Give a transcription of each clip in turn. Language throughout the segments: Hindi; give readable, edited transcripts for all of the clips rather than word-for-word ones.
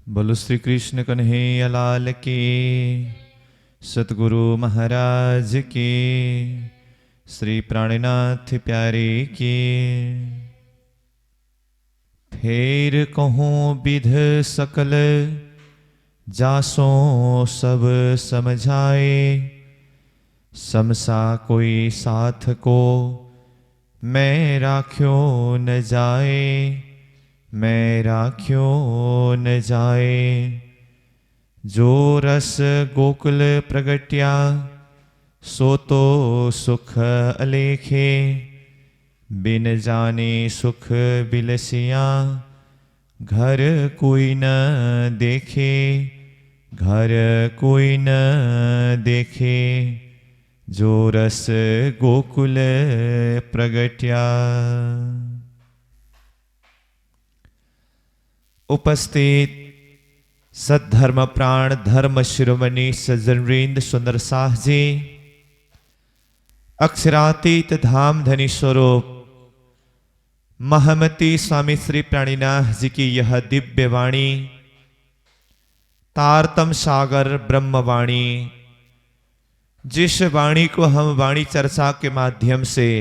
बोलो श्री कृष्ण कन्हैया लाल की, सतगुरु महाराज की, श्री प्राणनाथ प्यारे की। फेर कहूँ विध सकल, जासो सब समझाए। समसा कोई साथ को, मैं राख्यो न जाए, मैं राख्यो न जाए। जो रस गोकुल प्रगट्या, सो तो सुख अलेखे। बिन जाने सुख बिलसिया, घर कोई न देखे, घर कोई न देखे। जो रस गोकुल प्रगट्या। उपस्थित सद्धर्म प्राण धर्म शिरोमणि सज्जनवृंद सुंदर साह जी, अक्षरातीत धाम धनी स्वरूप महमती स्वामी श्री प्राणीनाथ जी की यह दिव्य वाणी, तारतम सागर ब्रह्म वाणी, जिस वाणी को हम वाणी चर्चा के माध्यम से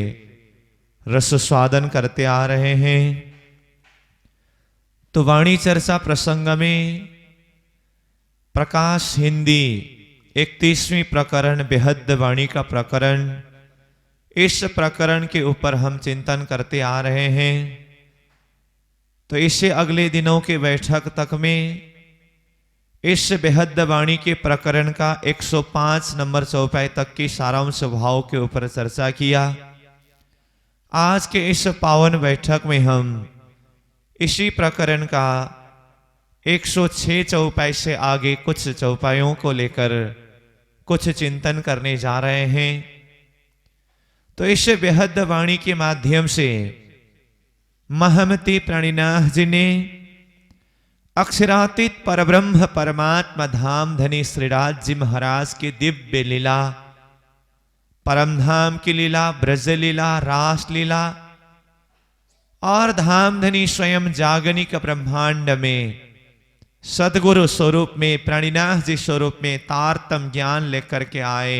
रस स्वादन करते आ रहे हैं, तो वाणी चर्चा प्रसंग में प्रकाश हिंदी 31वीं प्रकरण बेहद वाणी का प्रकरण, इस प्रकरण के ऊपर हम चिंतन करते आ रहे हैं। तो इससे अगले दिनों के बैठक तक में इस बेहद वाणी के प्रकरण का 105 नंबर चौपाई तक की सारांश भाव के ऊपर चर्चा किया। आज के इस पावन बैठक में हम इसी प्रकरण का 106 चौपाई से आगे कुछ चौपाइयों को लेकर कुछ चिंतन करने जा रहे हैं। तो इस बेहद वाणी के माध्यम से महमती प्राणीनाथ जी ने अक्षरातीत परब्रह्म परमात्मा धाम धनी श्रीराज जी महाराज की दिव्य लीला, परम धाम की लीला, ब्रज लीला, रास लीला और धाम धनी स्वयं जागनिक ब्रह्मांड में सदगुरु स्वरूप में प्राणीनाथ जी स्वरूप में तारतम ज्ञान लेकर के आए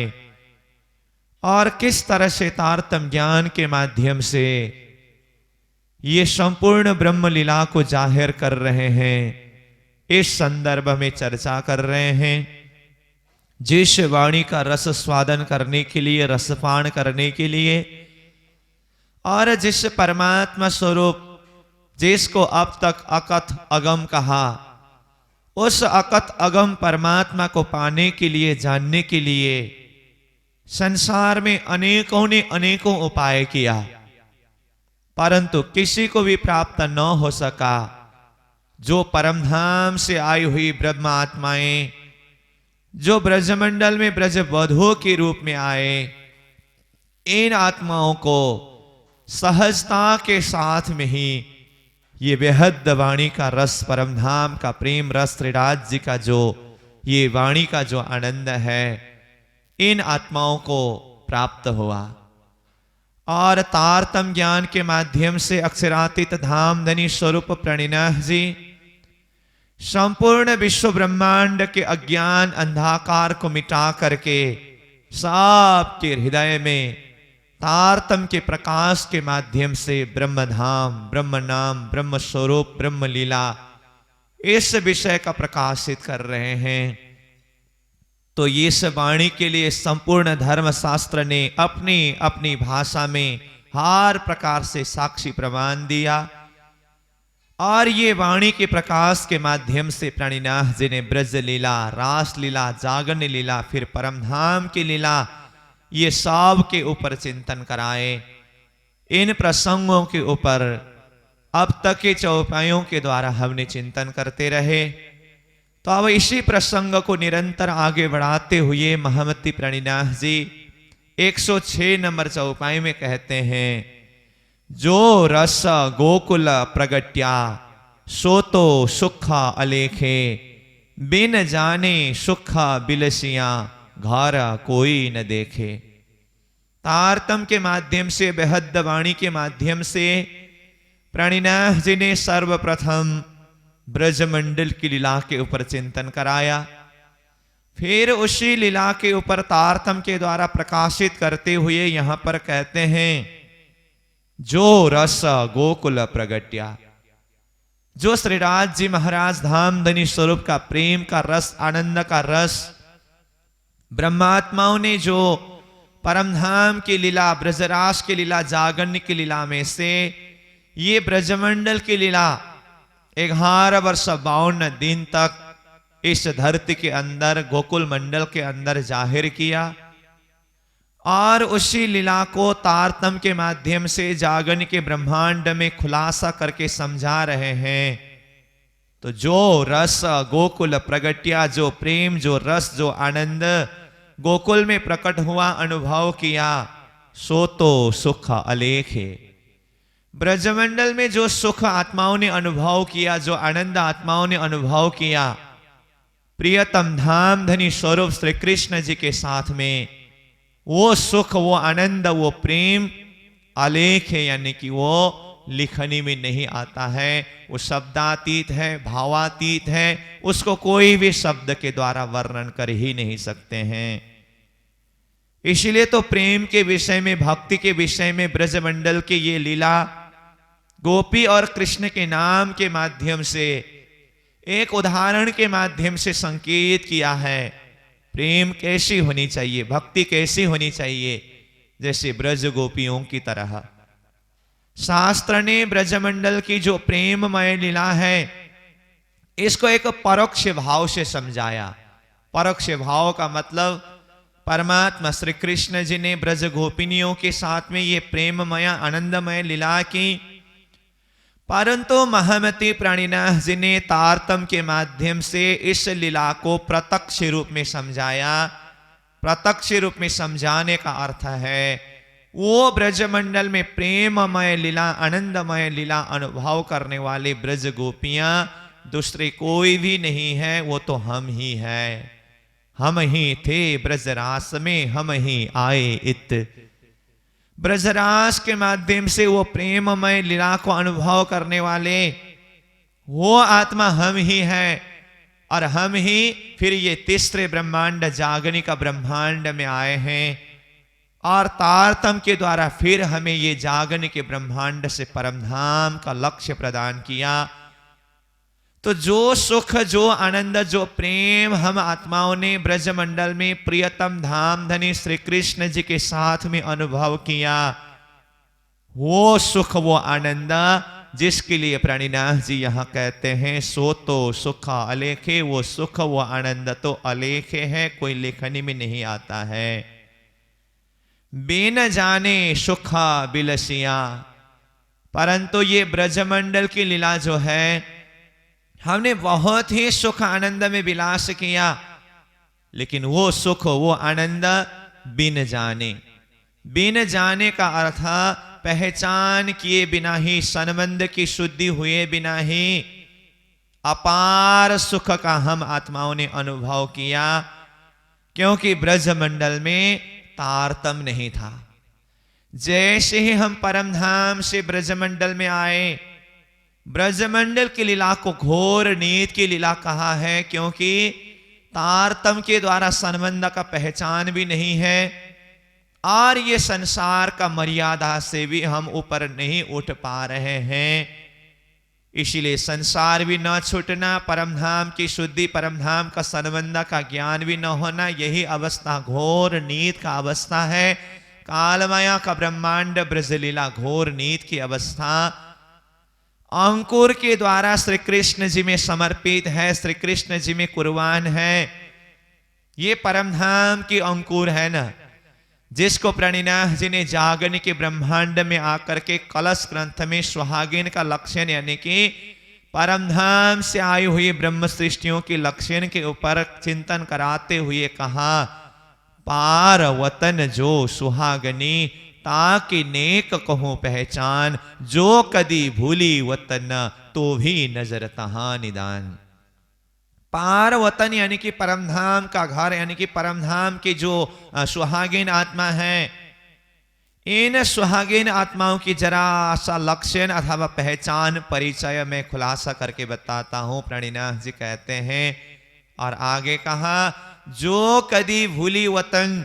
और किस तरह से तारतम ज्ञान के माध्यम से ये संपूर्ण ब्रह्म लीला को जाहिर कर रहे हैं, इस संदर्भ में चर्चा कर रहे हैं। जिस वाणी का रस स्वादन करने के लिए, रसपान करने के लिए और जिस परमात्मा स्वरूप जिसको अब तक अकथ अगम कहा, उस अकथ अगम परमात्मा को पाने के लिए, जानने के लिए संसार में अनेकों ने अनेकों उपाय किया, परंतु किसी को भी प्राप्त न हो सका। जो परमधाम से आई हुई ब्रह्म आत्माएं, जो ब्रजमंडल में ब्रज वधुओं के रूप में आए, इन आत्माओं को सहजता के साथ में ही ये बेहद वाणी का रस, परमधाम का प्रेम रस, श्रीराज जी का जो ये वाणी का जो आनंद है, इन आत्माओं को प्राप्त हुआ। और तारतम ज्ञान के माध्यम से अक्षरातीत धाम धनी स्वरूप प्राणीनाथ जी संपूर्ण विश्व ब्रह्मांड के अज्ञान अंधाकार को मिटा करके सबके हृदय में तारतम के प्रकाश के माध्यम से ब्रह्म धाम, ब्रह्म नाम, ब्रह्म स्वरूप, ब्रह्म लीला, इस विषय का प्रकाशित कर रहे हैं। तो ये इस वाणी के लिए संपूर्ण धर्म शास्त्र ने अपनी अपनी भाषा में हर प्रकार से साक्षी प्रमाण दिया और ये वाणी के प्रकाश के माध्यम से प्राणीनाथ जी ने ब्रज लीला, रास लीला, जागरण लीला, फिर परमधाम की लीला, ये सब के ऊपर चिंतन कराए। इन प्रसंगों के ऊपर अब तक के चौपाइयों के द्वारा हमने चिंतन करते रहे। तो अब इसी प्रसंग को निरंतर आगे बढ़ाते हुए महमती प्राणीनाथ जी 106 नंबर चौपाई में कहते हैं, जो रस गोकुल प्रगट्या, सो तो सुख अलेखे। बिन जाने सुख बिलसिया, घर कोई न देखे। तारतम के माध्यम से, बेहद वाणी के माध्यम से प्राणीनाथ जी ने सर्वप्रथम ब्रजमंडल की लीला के ऊपर चिंतन कराया। फिर उसी लीला के ऊपर तारतम के द्वारा प्रकाशित करते हुए यहां पर कहते हैं, जो रस गोकुल प्रगट्या, जो श्रीराज जी महाराज धाम धनी स्वरूप का प्रेम का रस, आनंद का रस ब्रह्मात्माओं ने जो परमधाम की लीला, ब्रजरास की लीला, जागरण की लीला में से ये ब्रजमंडल की लीला 11 वर्ष 52 दिन तक इस धरती के अंदर, गोकुल मंडल के अंदर जाहिर किया और उसी लीला को तारतम के माध्यम से जागरण के ब्रह्मांड में खुलासा करके समझा रहे हैं। तो जो रस गोकुल प्रगट्या, जो प्रेम, जो रस, जो आनंद गोकुल में प्रकट हुआ, अनुभव किया, सो तो सुख अलेख है। ब्रजमंडल में जो सुख आत्माओं ने अनुभव किया, जो आनंद आत्माओं ने अनुभव किया, प्रियतम धाम धनी स्वरूप श्री कृष्ण जी के साथ में, वो सुख, वो आनंद, वो प्रेम अलेख है, यानी कि वो लिखनी में नहीं आता है, वो शब्दातीत है, भावातीत है, उसको कोई भी शब्द के द्वारा वर्णन कर ही नहीं सकते हैं। इसलिए तो प्रेम के विषय में, भक्ति के विषय में ब्रजमंडल की ये लीला गोपी और कृष्ण के नाम के माध्यम से, एक उदाहरण के माध्यम से संकेत किया है। प्रेम कैसी होनी चाहिए, भक्ति कैसी होनी चाहिए, जैसे ब्रज गोपियों की तरह। शास्त्र ने ब्रजमंडल की जो प्रेममय लीला है, इसको एक परोक्ष भाव से समझाया। परोक्ष भाव का मतलब परमात्मा श्री कृष्ण जी ने ब्रज गोपिनियों के साथ में ये प्रेममय आनंदमय लीला की, परंतु महामती प्राणीनाथ जी ने तारतम के माध्यम से इस लीला को प्रत्यक्ष रूप में समझाया। प्रत्यक्ष रूप में समझाने का अर्थ है, वो ब्रजमंडल में प्रेममय लीला, आनंदमय लीला अनुभव करने वाले ब्रज गोपियां दूसरे कोई भी नहीं है, वो तो हम ही हैं। हम ही थे ब्रजरास में, हम ही आए इत। ब्रजरास के माध्यम से वो प्रेममय लीला को अनुभव करने वाले वो आत्मा हम ही हैं, और हम ही फिर ये तीसरे ब्रह्मांड जागरण का ब्रह्मांड में आए हैं, और तारतम के द्वारा फिर हमें ये जागरण के ब्रह्मांड से परमधाम का लक्ष्य प्रदान किया। तो जो सुख, जो आनंद, जो प्रेम हम आत्माओं ने ब्रजमंडल में प्रियतम धाम धनी श्री कृष्ण जी के साथ में अनुभव किया, वो सुख, वो आनंद जिसके लिए प्राणीनाथ जी यहां कहते हैं, सो तो सुख अलेखे, वो सुख, वो आनंद तो अलेखे है, कोई लेखनी में नहीं आता है। बिन जाने सुख बिलसिया, परंतु ये ब्रजमंडल की लीला जो है, हमने बहुत ही सुख आनंद में विलास किया, लेकिन वो सुख, वो आनंद बिन जाने। बिन जाने का अर्थ पहचान किए बिना ही, संबंध की शुद्धि हुए बिना ही अपार सुख का हम आत्माओं ने अनुभव किया, क्योंकि ब्रजमंडल में तारतम नहीं था। जैसे ही हम परमधाम से ब्रजमंडल में आए, ब्रजमंडल की लीला को घोर नीत की लीला कहा है, क्योंकि तारतम के द्वारा संबंध का पहचान भी नहीं है, और ये संसार का मर्यादा से भी हम ऊपर नहीं उठ पा रहे हैं। इसीलिए संसार भी न छूटना, परमधाम की शुद्धि, परमधाम का संबंध का ज्ञान भी न होना, यही अवस्था घोर नीत का अवस्था है। कालमाया का ब्रह्मांड ब्रजलीला घोर नीत की अवस्था अंकुर के द्वारा श्री कृष्ण जी में समर्पित है, श्री कृष्ण जी में कुर्बान है। ये परमधाम की अंकुर है ना, जिसको प्राणीनाथ जी ने जागरण के ब्रह्मांड में आकर के कलश ग्रंथ में सुहागिन का लक्षण, यानी कि परमधाम से आई हुई ब्रह्म सृष्टियों के लक्षण के ऊपर चिंतन कराते हुए कहा, पार वतन जो सुहागनी, ताकि नेक कहूं पहचान, जो कदी भूली वतन तो भी नजर तहां निदान। पार वतन यानी कि परमधाम का घर, यानी कि परमधाम की जो सुहागिन आत्मा है, इन सुहागिन आत्माओं की जरा सा लक्षण अथवा पहचान परिचय में खुलासा करके बताता हूं। प्रणिनाथ जी कहते हैं और आगे कहा, जो कदी भूली वतन,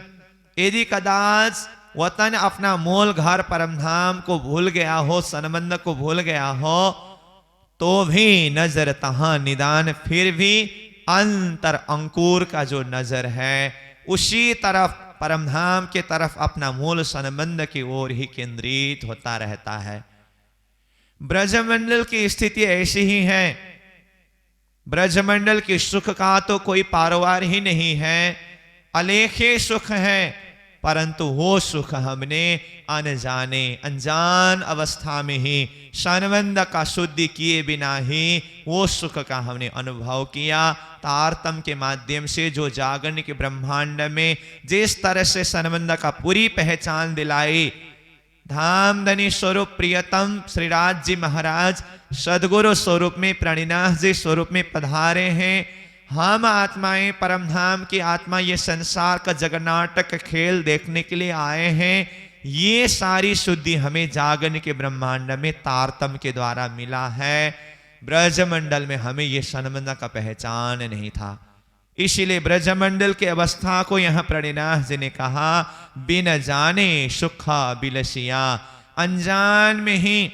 यदि कदाच वतन अपना मूल घर परमधाम को भूल गया हो, सनबंध को भूल गया हो, तो भी नजर तहां निदान, फिर भी अंतर अंकुर का जो नजर है उसी तरफ परमधाम के तरफ अपना मूल संबंध की ओर ही केंद्रित होता रहता है। ब्रजमंडल की स्थिति ऐसी ही है। ब्रजमंडल के सुख का तो कोई पारवार ही नहीं है, अलेखे सुख है, परंतु वो सुख हमने अनजाने अनजान अवस्था में ही संबंध का शुद्धि किए बिना ही वो सुख का हमने अनुभव किया। तारतम के माध्यम से जो जागरण के ब्रह्मांड में जिस तरह से संबंध का पूरी पहचान दिलाई, धामधनी स्वरूप प्रियतम श्रीराज जी महाराज सदगुरु स्वरूप में, प्रणिनाथ जी स्वरूप में पधारे हैं। हम आत्माएं परमधाम की आत्मा ये संसार का जगन्नाटक खेल देखने के लिए आए हैं। ये सारी शुद्धि हमें जागरण के ब्रह्मांड में तारतम के द्वारा मिला है। ब्रजमंडल में हमें ये संबंध का पहचान नहीं था, इसीलिए ब्रजमंडल के अवस्था को यहां प्रणिनाथ जी ने कहा, बिन जाने सुख बिलसिया, अनजान में ही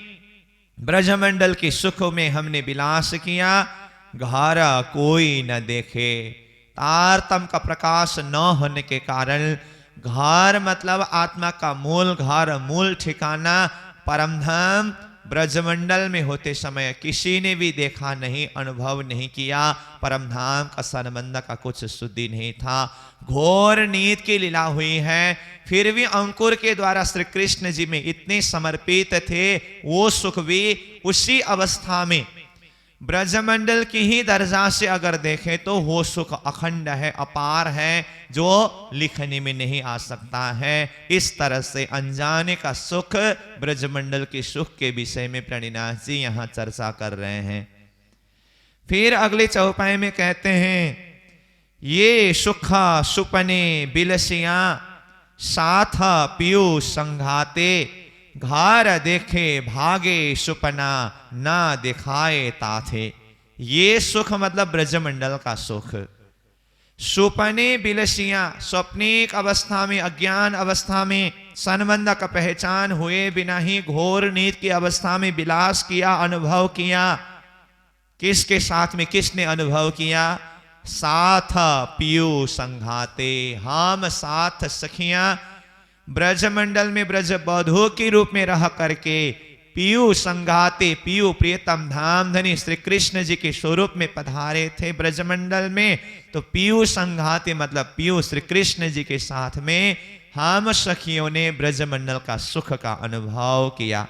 ब्रजमंडल के सुख में हमने विलास किया, घर कोई न देखे। तारतम का प्रकाश न होने के कारण घर मतलब आत्मा का मूल घर, मूल ठिकाना परमधाम ब्रजमंडल में होते समय किसी ने भी देखा नहीं, अनुभव नहीं किया। परमधाम का संबंध का कुछ शुद्धि नहीं था, घोर नीत की लीला हुई है। फिर भी अंकुर के द्वारा श्री कृष्ण जी में इतने समर्पित थे, वो सुख भी उसी अवस्था में ब्रजमंडल की ही दर्जा से अगर देखें तो वो सुख अखंड है, अपार है, जो लिखने में नहीं आ सकता है। इस तरह से अनजाने का सुख ब्रजमंडल के सुख के विषय में प्रणिनाथ जी यहां चर्चा कर रहे हैं। फिर अगले चौपाई में कहते हैं, ये सुख सुपने बिलसिया, साथ पियू संघाते, घर देखे भागे सुपना, ना दिखाए ताथे। ये सुख मतलब ब्रजमंडल का सुख। सुपने बिलसिया, स्वप्निक अवस्था में, अज्ञान अवस्था में संबंध का पहचान हुए बिना ही घोर नीत की अवस्था में विलास किया, अनुभव किया। किसके साथ में, किसने अनुभव किया? साथ पियू संघाते, हम साथ सखियां ब्रजमंडल में ब्रज बधू के रूप में रह करके पियू संघाते, पियू प्रियतम धामधनी श्री कृष्ण जी के स्वरूप में पधारे थे ब्रजमंडल में। तो पियू संघाते मतलब पियू श्री कृष्ण जी के साथ में हम सखियों ने ब्रजमंडल का सुख का अनुभव किया।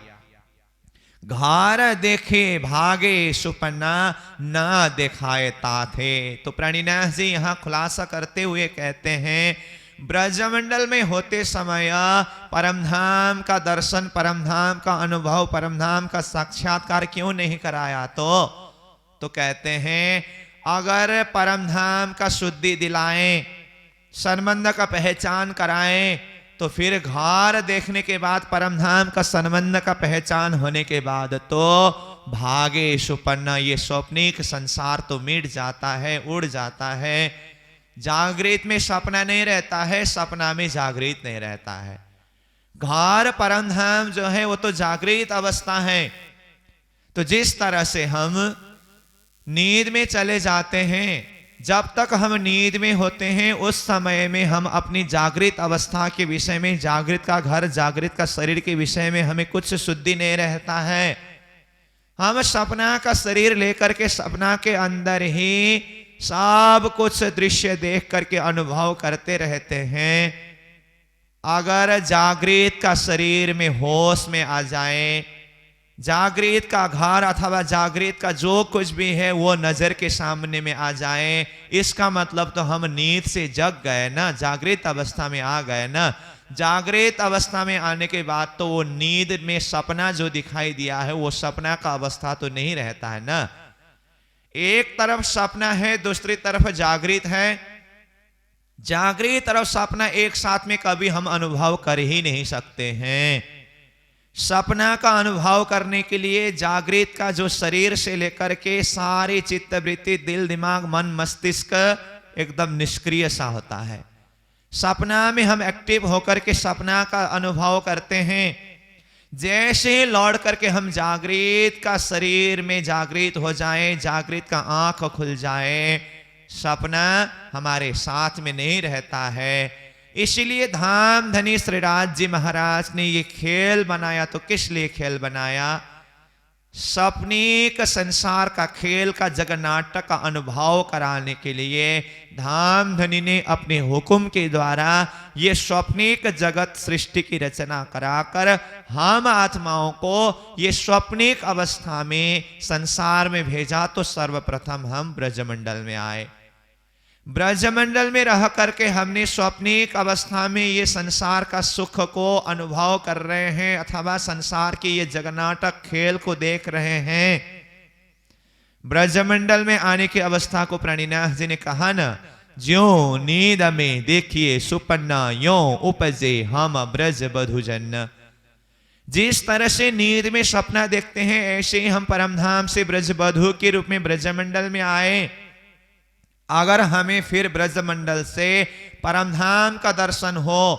घर देखे भागे सुपना, ना दिखाए ताथे। तो प्रणिनाथ जी यहां खुलासा करते हुए कहते हैं, ब्रजमंडल में होते समय परमधाम का दर्शन, परमधाम का अनुभव, परमधाम का साक्षात्कार क्यों नहीं कराया? तो कहते हैं, अगर परमधाम का शुद्धि दिलाएं, संबंध का पहचान कराएं, तो फिर घर देखने के बाद, परमधाम का संबंध का पहचान होने के बाद तो भागे सुपन्ना, ये स्वप्निक संसार तो मिट जाता है, उड़ जाता है। जागृत में सपना नहीं रहता है, सपना में जागृत नहीं रहता है। घर परमधाम जो है वो तो जागृत अवस्था है। तो जिस तरह से हम नींद में चले जाते हैं, जब तक हम नींद में होते हैं उस समय में हम अपनी जागृत अवस्था के विषय में, जागृत का घर, जागृत का शरीर के विषय में हमें कुछ शुद्धि नहीं रहता है। हम सपना का शरीर लेकर के सपना के अंदर ही सब कुछ दृश्य देख करके अनुभव करते रहते हैं। अगर जागृत का शरीर में होश में आ जाए, जागृत का घर अथवा जागृत का जो कुछ भी है वो नजर के सामने में आ जाए, इसका मतलब तो हम नींद से जग गए ना, जागृत अवस्था में आ गए ना। जागृत अवस्था में आने के बाद तो वो नींद में सपना जो दिखाई दिया है वो सपना का अवस्था तो नहीं रहता है ना। एक तरफ सपना है, दूसरी तरफ जागृत है। जागृत और सपना एक साथ में कभी हम अनुभव कर ही नहीं सकते हैं। सपना का अनुभव करने के लिए जागृत का जो शरीर से लेकर के सारी चित्तवृत्ति, दिल, दिमाग, मन, मस्तिष्क एकदम निष्क्रिय सा होता है। सपना में हम एक्टिव होकर के सपना का अनुभव करते हैं। जैसे लौट करके हम जागृत का शरीर में जागृत हो जाएं, जागृत का आंख खुल जाए, सपना हमारे साथ में नहीं रहता है। इसीलिए धाम धनी श्रीराज जी महाराज ने ये खेल बनाया। तो किस लिए खेल बनाया? सपनिक संसार का खेल का जगन्नाटक का अनुभव कराने के लिए धाम धनी ने अपने हुक्म के द्वारा ये स्वप्निक जगत सृष्टि की रचना कराकर हम आत्माओं को ये स्वप्निक अवस्था में संसार में भेजा। तो सर्वप्रथम हम ब्रजमंडल में आए। ब्रजमंडल में रह करके हमने स्वप्निक अवस्था में ये संसार का सुख को अनुभव कर रहे हैं, अथवा संसार के ये जगन्नाटक खेल को देख रहे हैं। ब्रजमंडल में आने की अवस्था को प्राणीनाथ जी ने कहा ना, ज्यों नींद में देखिए सुपन्ना, यों उपजे हम ब्रज बधुजन। जिस तरह से नींद में सपना देखते हैं, ऐसे ही हम परमधाम से ब्रज बधु के रूप में ब्रजमंडल में आए। अगर हमें फिर ब्रजमंडल से परमधाम का दर्शन हो,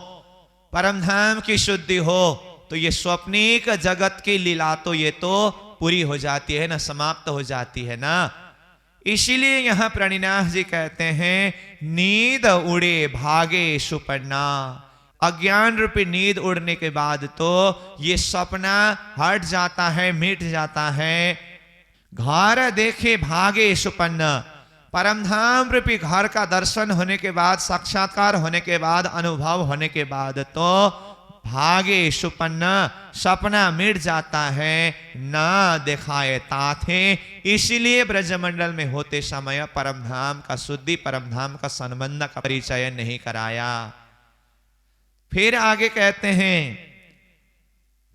परमधाम की शुद्धि हो, तो ये स्वप्निक जगत की लीला तो ये तो पूरी हो जाती है ना, समाप्त हो जाती है ना। इसीलिए यहां प्रणिनाथ जी कहते हैं, नींद उड़े भागे सुपन्ना। अज्ञान रूपी नींद उड़ने के बाद तो ये सपना हट जाता है, मिट जाता है। घर देखे भागे सुपन्ना। परमधाम रूपी घर का दर्शन होने के बाद, साक्षात्कार होने के बाद, अनुभव होने के बाद तो भागे सुपन्ना, सपना मिट जाता है, ना दिखाए ताथे। इसीलिए ब्रजमंडल में होते समय परमधाम का शुद्धि, परमधाम का संबंध का परिचय नहीं कराया। फिर आगे कहते हैं,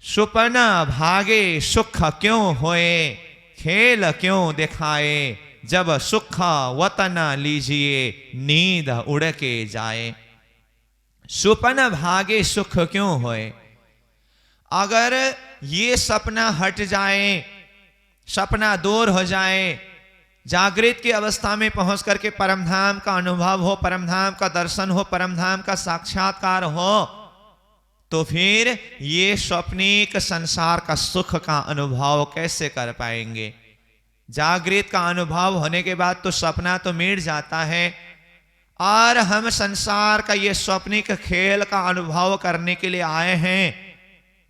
सुपना भागे सुख क्यों होए, खेल क्यों दिखाए, जब सुख वतन लीजिए नींद उड़ के जाए। सुपन भागे सुख क्यों होए। अगर ये सपना हट जाए, सपना दूर हो जाए, जागृत की अवस्था में पहुंच करके परमधाम का अनुभव हो, परमधाम का दर्शन हो, परमधाम का साक्षात्कार हो, तो फिर ये स्वप्निक संसार का सुख का अनुभव कैसे कर पाएंगे। जागृत का अनुभव होने के बाद तो सपना तो मिट जाता है, और हम संसार का ये स्वप्निक खेल का अनुभव करने के लिए आए हैं।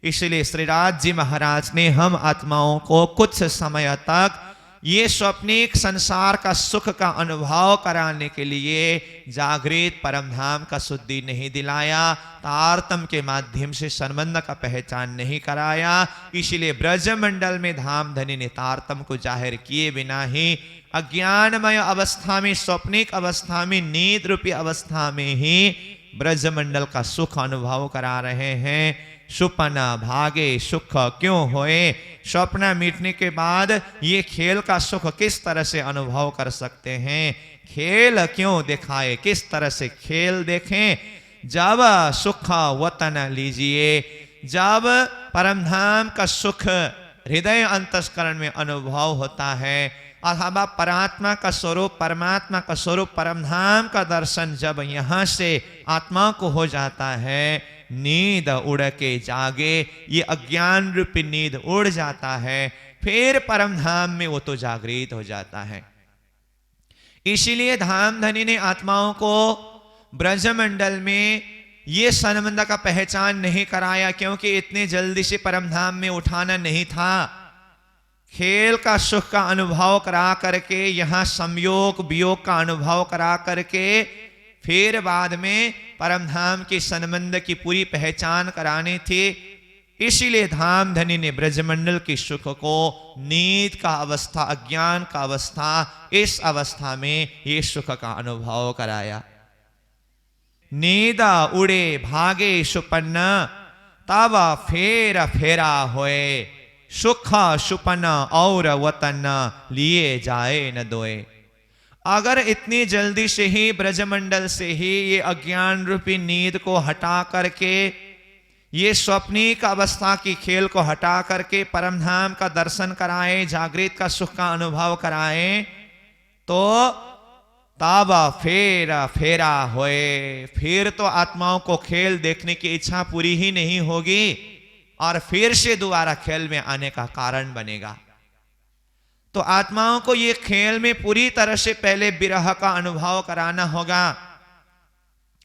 इसलिए श्रीराज जी महाराज ने हम आत्माओं को कुछ समय तक ये स्वप्निक संसार का सुख का अनुभव कराने के लिए जागृत परमधाम का शुद्धि नहीं दिलाया, तारतम के माध्यम से संबंध का पहचान नहीं कराया। इसलिए ब्रजमंडल में धाम धनी ने तारतम को जाहिर किए बिना ही अज्ञानमय अवस्था में, स्वप्निक अवस्था में, नींद रूपी अवस्था में ही ब्रजमंडल का सुख अनुभव करा रहे हैं। सुपना भागे सुख क्यों होए। स्वप्न मिटने के बाद ये खेल का सुख किस तरह से अनुभव कर सकते हैं, खेल क्यों दिखाए, किस तरह से खेल देखें। जब सुख वतन लीजिए, जब परमधाम का सुख हृदय अंतस्करण में अनुभव होता है, अथवा परात्मा का स्वरूप, परमात्मा का स्वरूप, परमधाम का दर्शन जब यहाँ से आत्मा को हो जाता है, नींद उड़ के जागे, ये अज्ञान रूपी नींद उड़ जाता है, फिर परमधाम में वो तो जागृत हो जाता है। इसीलिए धाम धनी ने आत्माओं को ब्रजमंडल में ये संबंध का पहचान नहीं कराया, क्योंकि इतने जल्दी से परमधाम में उठाना नहीं था। खेल का सुख का अनुभव करा करके, यहाँ संयोग वियोग का अनुभव करा करके, फिर बाद में परमधाम के संबंध की पूरी पहचान करानी थी। इसीलिए धाम धनी ने ब्रजमंडल के सुख को नींद का अवस्था, अज्ञान का अवस्था, इस अवस्था में ये सुख का अनुभव कराया। नींद उड़े भागे सुपन्न, तब फेर फेरा होए, सुख सुपन्न और वतन लिए जाए न दोए। अगर इतनी जल्दी से ही ब्रजमंडल से ही ये अज्ञान रूपी नींद को हटा करके, ये स्वप्निक अवस्था की खेल को हटा करके परमधाम का दर्शन कराए, जागृत का सुख का अनुभव कराए, तो तब फेरा होए, फिर तो आत्माओं को खेल देखने की इच्छा पूरी ही नहीं होगी और फिर से दोबारा खेल में आने का कारण बनेगा। तो आत्माओं को ये खेल में पूरी तरह से पहले विरह का अनुभव कराना होगा,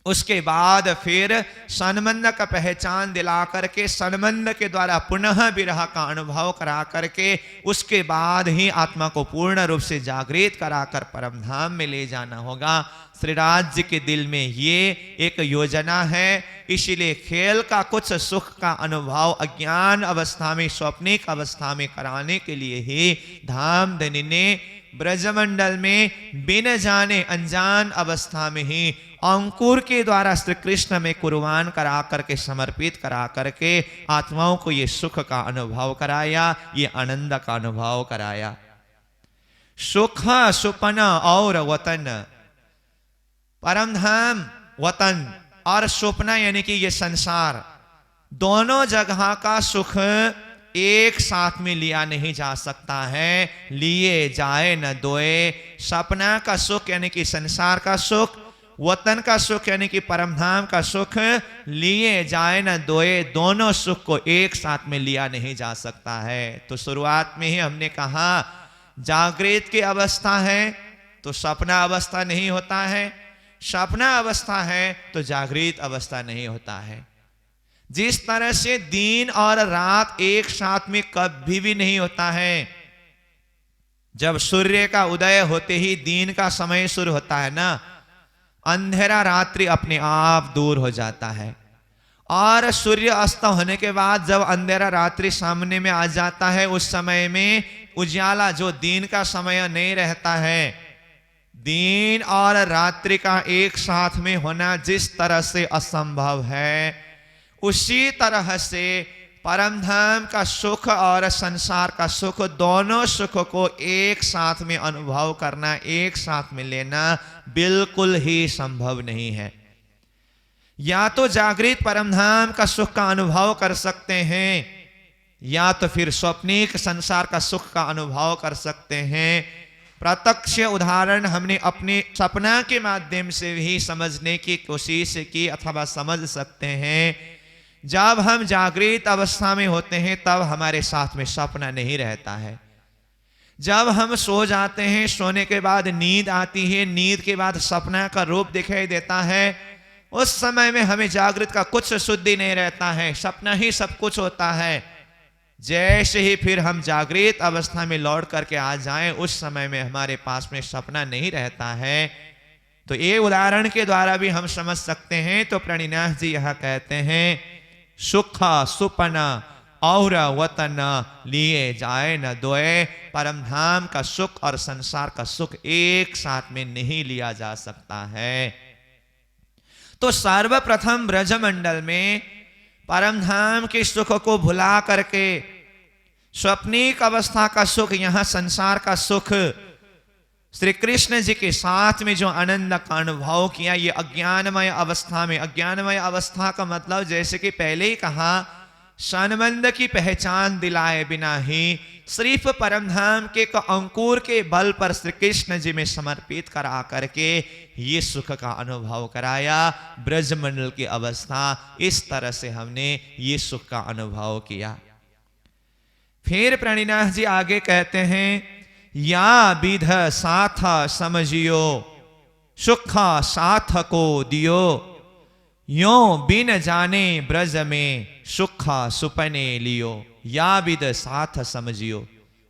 उसके बाद फिर सन्मंद का पहचान दिला करके सन्मंद के द्वारा पुनः विरह का अनुभव करा करके उसके बाद ही आत्मा को पूर्ण रूप से जागृत कराकर परमधाम में ले जाना होगा। श्रीराज जी के दिल में ये एक योजना है, इसीलिए खेल का कुछ सुख का अनुभव अज्ञान अवस्था में, स्वप्निक अवस्था में कराने के लिए ही धामधनी ने ब्रजमंडल में बिन जाने अनजान अवस्था में ही अंकुर के द्वारा श्री कृष्ण में कुर्बान करा करके, समर्पित करा करके आत्माओं को ये सुख का अनुभव कराया, ये आनंद का अनुभव कराया। सुख सुपन और वतन, परमधाम वतन और स्वप्न यानी कि ये संसार, दोनों जगह का सुख एक साथ में लिया नहीं जा सकता है, लिए जाए न दोए। सपना का सुख यानी कि संसार का सुख, वतन का सुख यानी कि परमधाम का सुख, लिए जाए न दोए, दोनों सुख को एक साथ में लिया नहीं जा सकता है। तो शुरुआत में ही हमने कहा जागृत की अवस्था है तो सपना अवस्था नहीं होता है, सपना अवस्था है तो जागृत अवस्था नहीं होता है। जिस तरह से दिन और रात एक साथ में कभी भी नहीं होता है, जब सूर्य का उदय होते ही दिन का समय शुरू होता है ना, अंधेरा रात्रि अपने आप दूर हो जाता है, और सूर्य अस्त होने के बाद जब अंधेरा रात्रि सामने में आ जाता है, उस समय में उजाला जो दिन का समय नहीं रहता है, दिन और रात्रि का एक साथ में होना जिस तरह से असंभव है, उसी तरह से परमधाम का सुख और संसार का सुख, दोनों सुख को एक साथ में अनुभव करना, एक साथ में लेना बिल्कुल ही संभव नहीं है। या तो जागृत परमधाम का सुख का अनुभव कर सकते हैं, या तो फिर स्वप्निक संसार का सुख का अनुभव कर सकते हैं। प्रत्यक्ष उदाहरण हमने अपने सपना के माध्यम से भी समझने की कोशिश की अथवा समझ सकते हैं। जब हम जागृत अवस्था में होते हैं तब हमारे साथ में सपना नहीं रहता है। जब हम सो जाते हैं, सोने के बाद नींद आती है, नींद के बाद सपना का रूप दिखाई देता है, उस समय में हमें जागृत का कुछ शुद्धि नहीं रहता है, सपना ही सब कुछ होता है। जैसे ही फिर हम जागृत अवस्था में लौट करके आ जाएं, उस समय में हमारे पास में सपना नहीं रहता है। तो ये उदाहरण के द्वारा भी हम समझ सकते हैं। तो प्रणिनाथ जी यह कहते हैं, सुख सुपना और वतन लिए जाए न दोए, परमधाम का सुख और संसार का सुख एक साथ में नहीं लिया जा सकता है। तो सर्वप्रथम ब्रजमंडल में परमधाम के सुख को भुला करके स्वप्निक अवस्था का सुख, यहां संसार का सुख, श्री कृष्ण जी के साथ में जो आनंद का अनुभव किया, ये अज्ञानमय अवस्था में। अज्ञानमय अवस्था का मतलब जैसे कि पहले ही कहा, सन्मंद की पहचान दिलाए बिना ही सिर्फ परमधाम के अंकुर के बल पर श्री कृष्ण जी में समर्पित करा करके ये सुख का अनुभव कराया। ब्रजमंडल की अवस्था, इस तरह से हमने ये सुख का अनुभव किया। फिर प्रणिनाथ जी आगे कहते हैं, या विध साथ समझियो, सुख साथ को दियो, यो बिन जाने ब्रज में सुख सुपने लियो। या विध साथ समझियो,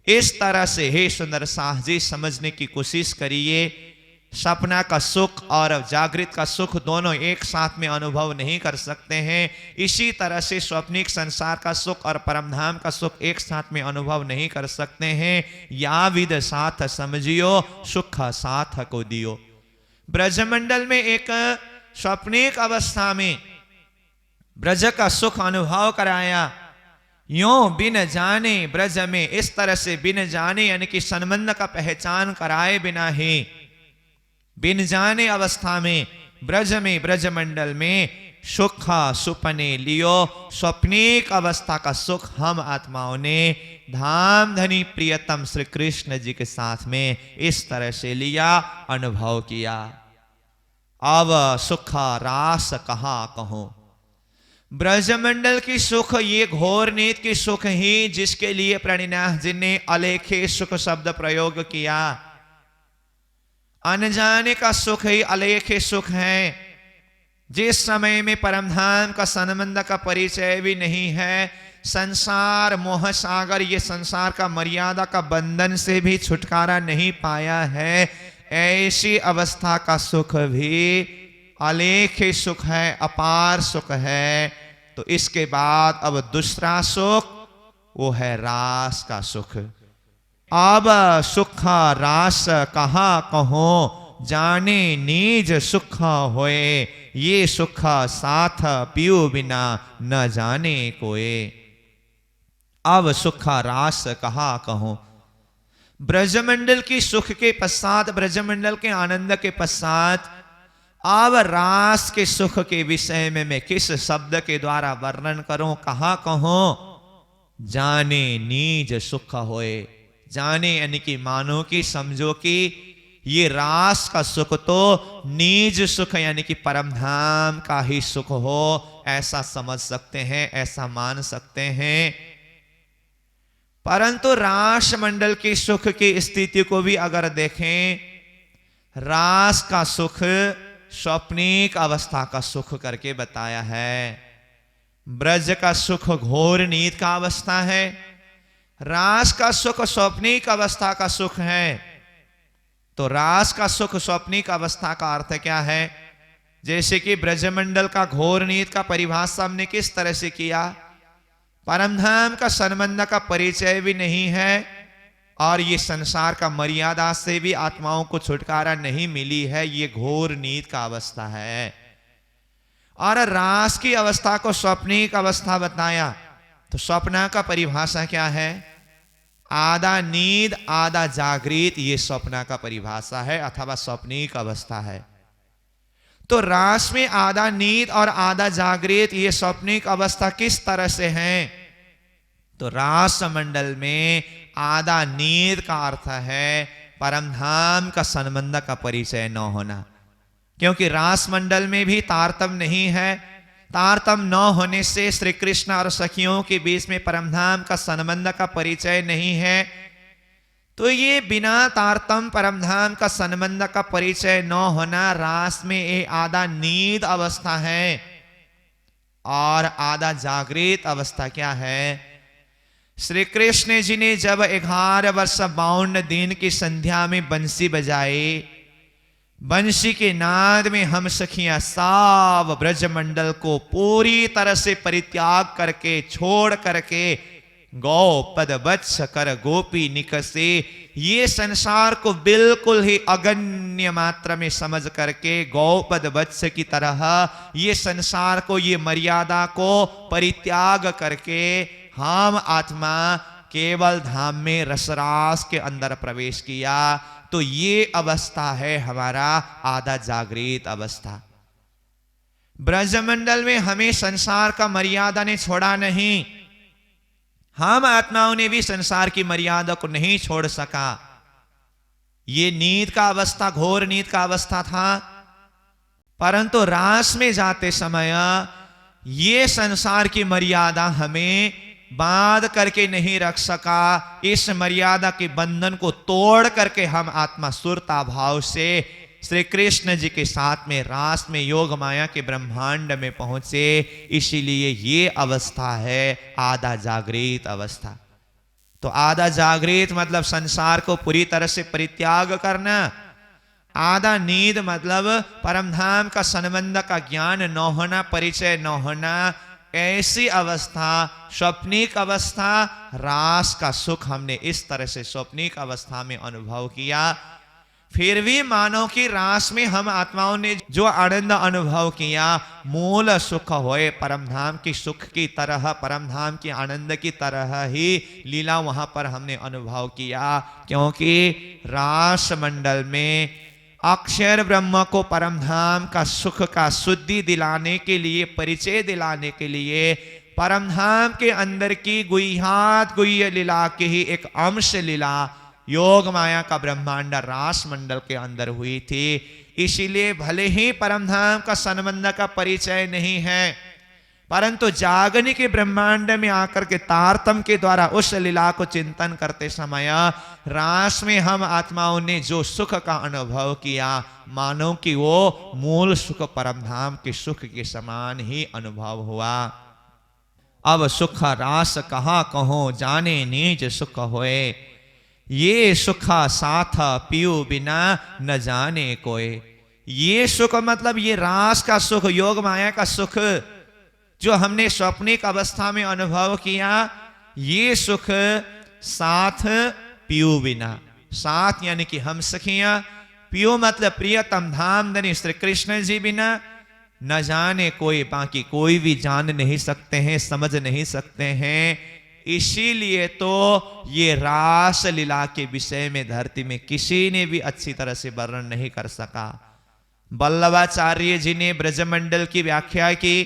इस तरह से हे सुंदर साह जी समझने की कोशिश करिए। सपना का सुख और जागृत का सुख दोनों एक साथ में अनुभव नहीं कर सकते हैं। इसी तरह से स्वप्निक संसार का सुख और परमधाम का सुख एक साथ में अनुभव नहीं कर सकते हैं। या विद साथ समझियो, सुख साथ को दियो। ब्रजमंडल में एक स्वप्निक अवस्था में ब्रज का सुख अनुभव कराया। यों बिन जाने ब्रज में, इस तरह से बिन जाने यानी कि सन्मंद का पहचान कराए बिना ही बिन जाने अवस्था में ब्रज में ब्रजमंडल में सुख सुपने लियो, स्वप्निक अवस्था का सुख हम आत्माओं ने धाम धनी प्रियतम श्री कृष्ण जी के साथ में इस तरह से लिया, अनुभव किया। अब सुख रास कहा कहो। ब्रजमंडल की सुख ये घोर नीत की सुख ही जिसके लिए प्रणिनाथ जी ने अलेखे सुख शब्द प्रयोग किया। अनजाने का सुख ही अलेखे सुख है। जिस समय में परमधाम का संबंध का परिचय भी नहीं है, संसार मोह सागर, ये संसार का मर्यादा का बंधन से भी छुटकारा नहीं पाया है, ऐसी अवस्था का सुख भी अलेखे सुख है, अपार सुख है। तो इसके बाद अब दूसरा सुख वो है रास का सुख। अब सुख रास कहा कहो, जाने निज सुख होए, ये सुख साथ पियो बिना न जाने कोए। अब सुख रास कहा कहो। ब्रजमंडल की सुख के पश्चात, ब्रजमंडल के आनंद के पश्चात अब रास के सुख के विषय में मैं किस शब्द के द्वारा वर्णन करूं, कहा कहूं। जाने निज सुख होए। जाने यानी कि मानो कि समझो कि ये रास का सुख तो निज सुख यानी कि परमधाम का ही सुख हो, ऐसा समझ सकते हैं, ऐसा मान सकते हैं। परंतु रास मंडल की सुख की स्थिति को भी अगर देखें, रास का सुख स्वप्निक अवस्था का सुख करके बताया है। ब्रज का सुख घोर नीत का अवस्था है, रास का सुख स्वप्निक अवस्था का सुख है। तो रास का सुख स्वप्निक अवस्था का अर्थ क्या है? जैसे कि ब्रजमंडल का घोर नीत का परिभाषा हमने किस तरह से किया, परमधाम का संबंध का परिचय भी नहीं है और ये संसार का मर्यादा से भी आत्माओं को छुटकारा नहीं मिली है, ये घोर नीत का अवस्था है। और रास की अवस्था को स्वप्निक अवस्था बताया। तो स्वप्न का परिभाषा क्या है? आधा नींद आधा जागृत, ये स्वप्न का परिभाषा है अथवा स्वप्निक अवस्था है। तो रास में आधा नींद और आधा जागृत, ये स्वप्निक अवस्था किस तरह से है? तो रास मंडल में आधा नींद का अर्थ है परमधाम का संबंध का परिचय न होना, क्योंकि रास मंडल में भी तारतम नहीं है। तारतम न होने से श्री कृष्ण और सखियों के बीच में परमधाम का संबंध का परिचय नहीं है। तो ये बिना तारतम परमधाम का संबंध का परिचय न होना, रास में ये आधा नींद अवस्था है। और आधा जागृत अवस्था क्या है? श्री कृष्ण जी ने जब 11 वर्ष 52 दिन की संध्या में बंसी बजाई, बंसी के नाद में हम सखियां साव ब्रजमंडल को पूरी तरह से परित्याग करके, छोड़ करके, गौ पद वत्स कर गोपी निकसे, ये संसार को बिल्कुल ही अगण्य मात्रा में समझ करके, गौ पद वत्स की तरह ये संसार को, ये मर्यादा को परित्याग करके हम आत्मा केवल धाम में रसरास के अंदर प्रवेश किया। तो ये अवस्था है हमारा आधा जागृत अवस्था। ब्रजमंडल में हमें संसार का मर्यादा ने छोड़ा नहीं, हम आत्माओं ने भी संसार की मर्यादा को नहीं छोड़ सका। ये नींद का अवस्था, घोर नींद का अवस्था था। परंतु रास में जाते समय ये संसार की मर्यादा हमें बांध करके नहीं रख सका। इस मर्यादा के बंधन को तोड़ करके हम आत्मा सुरता भाव से श्री कृष्ण जी के साथ में रास में योग माया के ब्रह्मांड में पहुंचे। इसीलिए ये अवस्था है आधा जागृत अवस्था। तो आधा जागृत मतलब संसार को पूरी तरह से परित्याग करना। आधा नींद मतलब परमधाम का संबंध का ज्ञान न होना, परिचय न होना। ऐसी अवस्था स्वप्निक अवस्था, रास का सुख हमने इस तरह से स्वप्निक अवस्था में अनुभव किया। फिर भी मानो कि रास में हम आत्माओं ने जो आनंद अनुभव किया, मूल सुख होए परमधाम की सुख की तरह, परमधाम की आनंद की तरह ही लीला वहां पर हमने अनुभव किया। क्योंकि रास मंडल में अक्षर ब्रह्म को परम धाम का सुख का शुद्धि दिलाने के लिए, परिचय दिलाने के लिए परम धाम के अंदर की गुह्यात गुह्य लीला की ही एक अंश लीला योग माया का ब्रह्मांड रास मंडल के अंदर हुई थी। इसीलिए भले ही परम धाम का संबंध का परिचय नहीं है, परंतु जागने के ब्रह्मांड में आकर के तारतम के द्वारा उस लीला को चिंतन करते समय रास में हम आत्माओं ने जो सुख का अनुभव किया, मानो कि वो मूल सुख परम धाम के सुख के समान ही अनुभव हुआ। अब सुख रास कहा कहो जाने निज सुख होए, ये सुख साथ पियो बिना न जाने कोई। ये सुख मतलब ये रास का सुख, योग माया का सुख जो हमने स्वप्निक अवस्था में अनुभव किया, ये सुख साथ पियो बिना, साथ यानी कि हम सखियां, पियो मतलब प्रियतम धाम धनी श्री कृष्ण जी बिना न जाने कोई, बाकी कोई भी जान नहीं सकते हैं, समझ नहीं सकते हैं। इसीलिए तो ये रास लीला के विषय में धरती में किसी ने भी अच्छी तरह से वर्णन नहीं कर सका। वल्लभाचार्य जी ने ब्रजमंडल की व्याख्या की,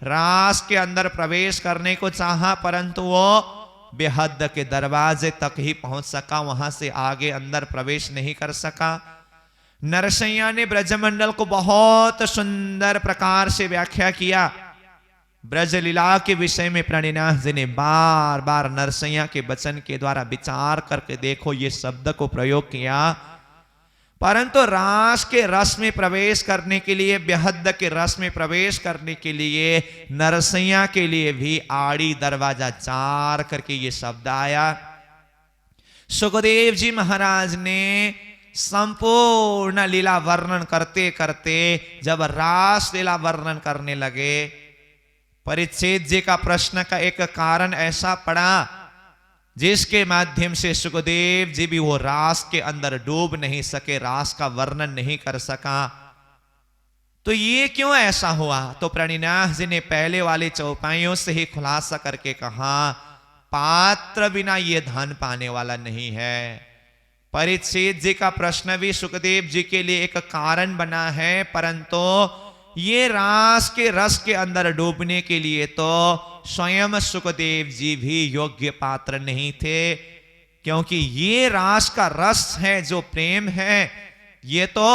रास के अंदर प्रवेश करने को चाहा, परंतु वो बेहद के दरवाजे तक ही पहुंच सका, वहां से आगे अंदर प्रवेश नहीं कर सका। नरसैया ने ब्रजमंडल को बहुत सुंदर प्रकार से व्याख्या किया। ब्रज लीला के विषय में प्रणिनाथ जी ने बार बार नरसैया के वचन के द्वारा विचार करके देखो ये शब्द को प्रयोग किया, परंतु रास के रस में प्रवेश करने के लिए, बेहद के रस में प्रवेश करने के लिए नरसैया के लिए भी आड़ी दरवाजा चार करके ये शब्द आया। सुखदेव जी महाराज ने संपूर्ण लीला वर्णन करते करते जब रास लीला वर्णन करने लगे, परिच्छेद जी का प्रश्न का एक कारण ऐसा पड़ा जिसके माध्यम से सुखदेव जी भी वो रास के अंदर डूब नहीं सके, रास का वर्णन नहीं कर सका। तो ये क्यों ऐसा हुआ? तो प्रणिनाथ जी ने पहले वाले चौपाइयों से ही खुलासा करके कहा, पात्र बिना ये धन पाने वाला नहीं है। परिच्छेद जी का प्रश्न भी सुखदेव जी के लिए एक कारण बना है, परंतु ये रास के रस के अंदर डूबने के लिए तो स्वयं सुखदेव जी भी योग्य पात्र नहीं थे, क्योंकि ये रास का रस है, जो प्रेम है, ये तो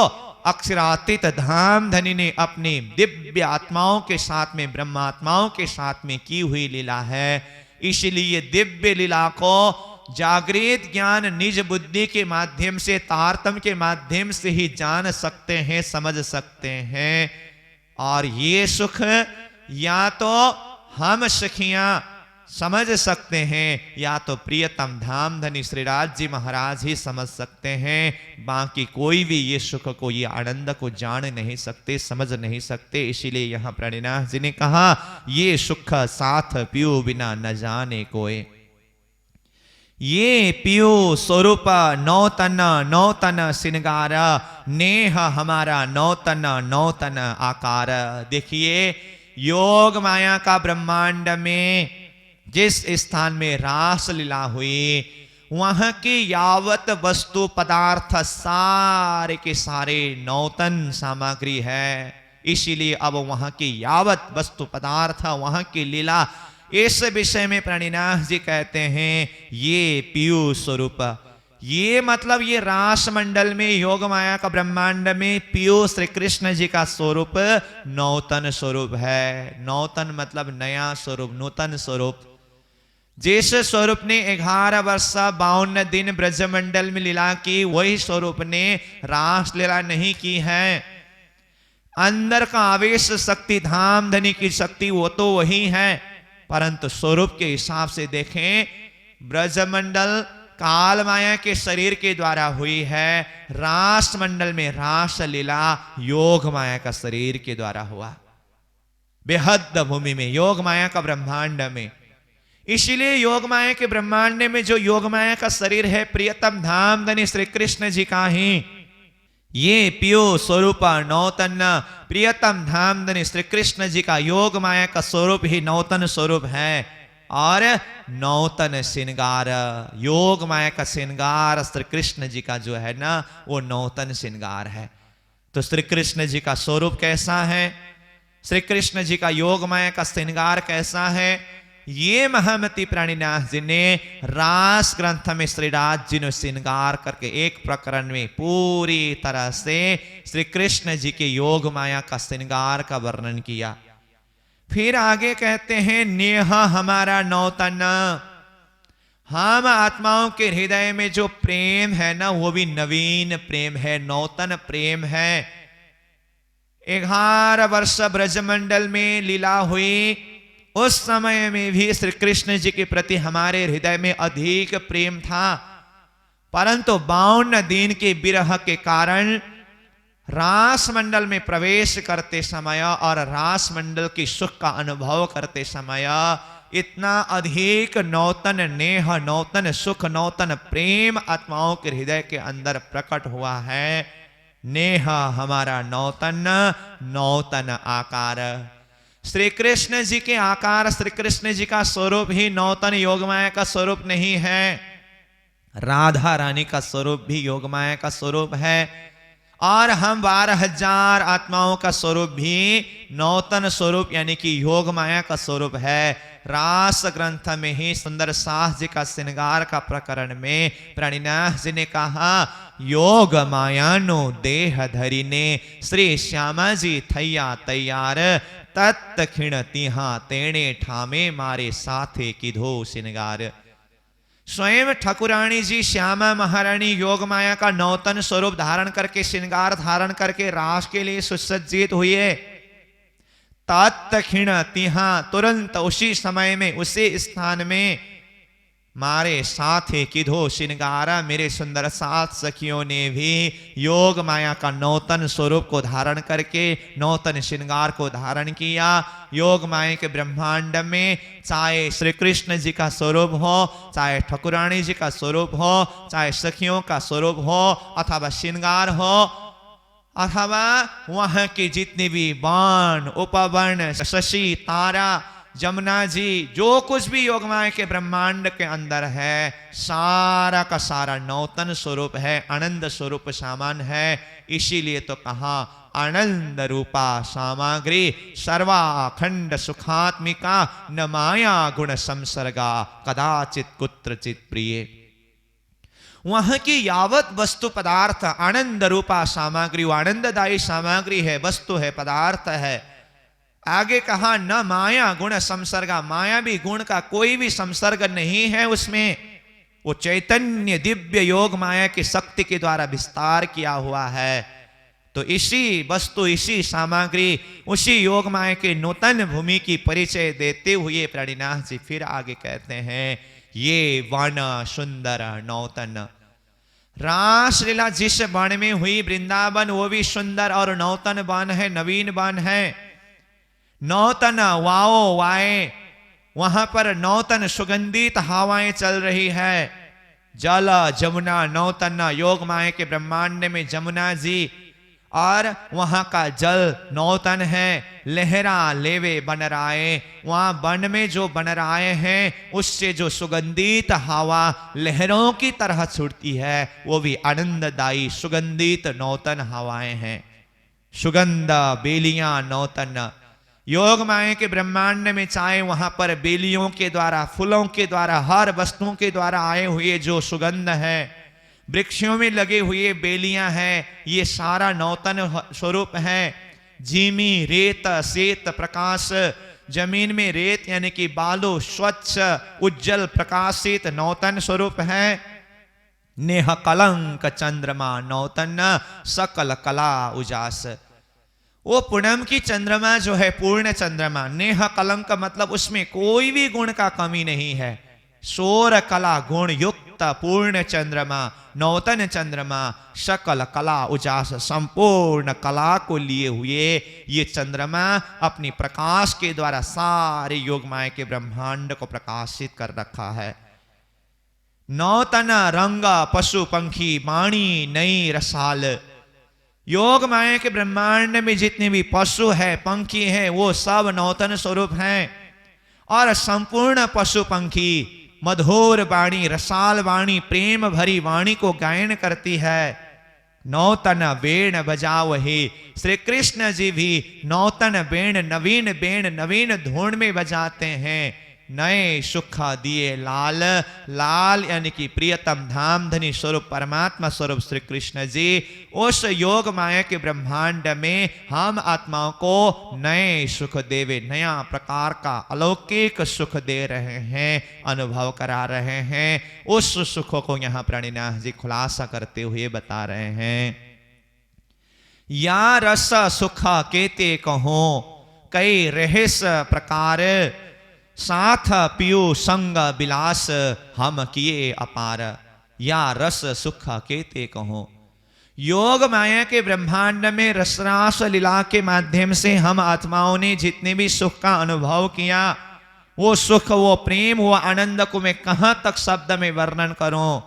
अक्षरातीत धाम धनी ने अपनी दिव्य आत्माओं के साथ में, ब्रह्मात्माओं के साथ में की हुई लीला है। इसलिए दिव्य लीला को जागृत ज्ञान निज बुद्धि के माध्यम से, तारतम के माध्यम से ही जान सकते हैं, समझ सकते हैं। और ये सुख या तो हम सखियां समझ सकते हैं, या तो प्रियतम धाम धनी श्रीराज जी महाराज ही समझ सकते हैं। बाकी कोई भी ये सुख को, ये आनंद को जान नहीं सकते, समझ नहीं सकते। इसीलिए यहां प्रणिनाथ जी ने कहा, ये सुख साथ पियो बिना न जाने कोई। ये पियो स्वरूप नौतन नौतन सिंगार, नेह हमारा नौतन नौतन आकार। देखिए, योग माया का ब्रह्मांड में जिस स्थान में रास लीला हुई, वहां की यावत वस्तु पदार्थ सारे के सारे नौतन सामग्री है। इसीलिए अब वहां की यावत वस्तु पदार्थ, वहां की लीला, इस विषय में प्रणिनाथ जी कहते हैं, ये पीयू स्वरूप। ये मतलब ये रास मंडल में, योग माया का ब्रह्मांड में पीयू श्री कृष्ण जी का स्वरूप नौतन स्वरूप है। नौतन मतलब नया स्वरूप, नूतन स्वरूप। जिस स्वरूप ने 11 वर्ष 52 दिन ब्रजमंडल में लीला की, वही स्वरूप ने रास लीला नहीं की है। अंदर का आवेश शक्ति, धाम धनी की शक्ति, वो तो वही है, परंतु स्वरूप के हिसाब से देखें, ब्रजमंडल काल माया के शरीर के द्वारा हुई है, रास मंडल में रास लीला योग माया का शरीर के द्वारा हुआ, बेहद भूमि में, योग माया का ब्रह्मांड में। इसीलिए योग माया के ब्रह्मांड में जो योग माया का शरीर है, प्रियतम धाम धनी श्री कृष्ण जी का ही ये पियो स्वरूप नौतन, प्रियतम धाम धनी श्री कृष्ण जी का योग माया का स्वरूप ही नौतन स्वरूप है। और नौतन श्रृंगार, योग माया का श्रृंगार श्री कृष्ण जी का जो है ना वो नौतन श्रृंगार है। तो श्री कृष्ण जी का स्वरूप कैसा है, श्री कृष्ण जी का योग माया का श्रृंगार कैसा है, ये महामती प्राणीनाथ जी ने रास ग्रंथ में श्रीराज जी ने श्रृंगार करके एक प्रकरण में पूरी तरह से श्री कृष्ण जी के योग माया का श्रृंगार का वर्णन किया। फिर आगे कहते हैं नेह हमारा नौतन, हम आत्माओं के हृदय में जो प्रेम है ना वो भी नवीन प्रेम है, नौतन प्रेम है। 11 वर्ष ब्रजमंडल में लीला हुई, उस समय में भी श्री कृष्ण जी के प्रति हमारे हृदय में अधिक प्रेम था, परंतु 52 दिन के विरह के कारण रास मंडल में प्रवेश करते समय और रास मंडल की सुख का अनुभव करते समय इतना अधिक नौतन नेह, नौतन सुख, नौतन प्रेम आत्माओं के हृदय के अंदर प्रकट हुआ है। नेह हमारा नौतन, नौतन आकार, श्री कृष्ण जी के आकार, श्री कृष्ण जी का स्वरूप ही नौतन योगमाया का स्वरूप नहीं है, राधा रानी का स्वरूप भी योगमाया का स्वरूप है, और हम 12,000 आत्माओं का स्वरूप भी नौतन स्वरूप यानी कि योग माया का स्वरूप है। रास ग्रंथ में ही सुंदर सास जी का श्रृंगार का प्रकरण में प्राणीनाथ जी ने कहा योग मायानो देह धरी ने श्री श्यामा जी थैया तैयार तत्खिण तिहा तेणे ठामे मारे साथे किधो श्रृंगार। स्वयं ठाकुरानी जी श्यामा महारानी योग माया का नौतन स्वरूप धारण करके, श्रृंगार धारण करके रास के लिए सुसज्जित हुए। तत्खिण तिहा तुरंत उसी समय में उसी स्थान में मारे साथे किधो श्रृंगारा, मेरे सुंदर सात सखियों ने भी योग माया का नौतन स्वरूप को धारण करके नौतन श्रृंगार को धारण किया। योग माया के ब्रह्मांड में चाहे श्री कृष्ण जी का स्वरूप हो, चाहे ठाकुरानी जी का स्वरूप हो, चाहे सखियों का स्वरूप हो, अथवा श्रृंगार हो, अथवा वहां की जितनी भी वन उपवन शशि तारा जमुना जी जो कुछ भी योग माया के ब्रह्मांड के अंदर है सारा का सारा नौतन स्वरूप है, आनंद स्वरूप सामान है। इसीलिए तो कहा आनंद रूपा सामग्री सर्वाखंड सुखात्मिका न माया गुण संसर्गा कदाचित कुत्रचित प्रिय। वहां की यावत वस्तु पदार्थ आनंद रूपा सामग्री, वो आनंददायी सामग्री है, वस्तु है, पदार्थ है। आगे कहा न माया गुण संसर्गा, माया भी गुण का कोई भी संसर्ग नहीं है उसमें, वो चैतन्य दिव्य योग माया की शक्ति के द्वारा विस्तार किया हुआ है। तो इसी वस्तु, इसी सामग्री, उसी योग माया के नूतन भूमि की परिचय देते हुए प्राणीनाथ जी फिर आगे कहते हैं ये वन सुंदर नौतन। रासलीला जिस वन में हुई वृंदावन वो भी सुंदर और नौतन वन है, नवीन वन है। नौतन वाओ वाए, वहां पर नौतन सुगंधित हवाएं चल रही है। जल जमुना नौतन, योग माया के ब्रह्मांड में जमुना जी और वहां का जल नौतन है। लहरा लेवे बन राए, वहां वन में जो बन राए हैं उससे जो सुगंधित हवा लहरों की तरह छूटती है वो भी आनंददायी सुगंधित नौतन हवाएं हैं। सुगंध बेलियां नौतन, योग माया के ब्रह्मांड में चाहे वहां पर बेलियों के द्वारा, फूलों के द्वारा, हर वस्तुओं के द्वारा आए हुए जो सुगंध है, वृक्षों में लगे हुए बेलियां हैं, ये सारा नौतन स्वरूप है। झीमी रेत श्वेत प्रकाश, जमीन में रेत यानी कि बालू स्वच्छ उज्जवल प्रकाशित नौतन स्वरूप है। नेह कलंक चंद्रमा नौतन सकल कला उजास, वो पूनम की चंद्रमा जो है पूर्ण चंद्रमा, नेह कलंक मतलब उसमें कोई भी गुण का कमी नहीं है। शोर कला गुण युक्त पूर्ण चंद्रमा, नौतन चंद्रमा, सकल कला उजास, संपूर्ण कला को लिए हुए ये चंद्रमा अपनी प्रकाश के द्वारा सारे योग माया के ब्रह्मांड को प्रकाशित कर रखा है। नौतन रंग पशु पंखी वाणी नई रसाल, योग माया के ब्रह्मांड में जितने भी पशु है पंखी है वो सब नौतन स्वरूप हैं। और संपूर्ण पशु पंखी मधुर वाणी, रसाल वाणी, प्रेम भरी वाणी को गायन करती है। नौतन बेण बजाओ हे, श्री कृष्ण जी भी नौतन बेण, नवीन बेण, नवीन धुन में बजाते हैं। नए सुख दिए लाल, लाल यानी कि प्रियतम धाम धनी स्वरूप परमात्मा स्वरूप श्री कृष्ण जी उस योग माया के ब्रह्मांड में हम आत्माओं को नए सुख देवे, नया प्रकार का अलौकिक सुख दे रहे हैं, अनुभव करा रहे हैं। उस सुख को यहाँ प्रणिनाथ जी खुलासा करते हुए बता रहे हैं। या रस सुख केते कहो, कई रहस प्रकार, साथ पियो संग बिलास, हम किए अपार। या रस सुख केते कहो, योग माया के ब्रह्मांड में रसरास लीला के माध्यम से हम आत्माओं ने जितने भी सुख का अनुभव किया, वो सुख, वो प्रेम, वो आनंद को मैं कहां तक शब्द में वर्णन करूं।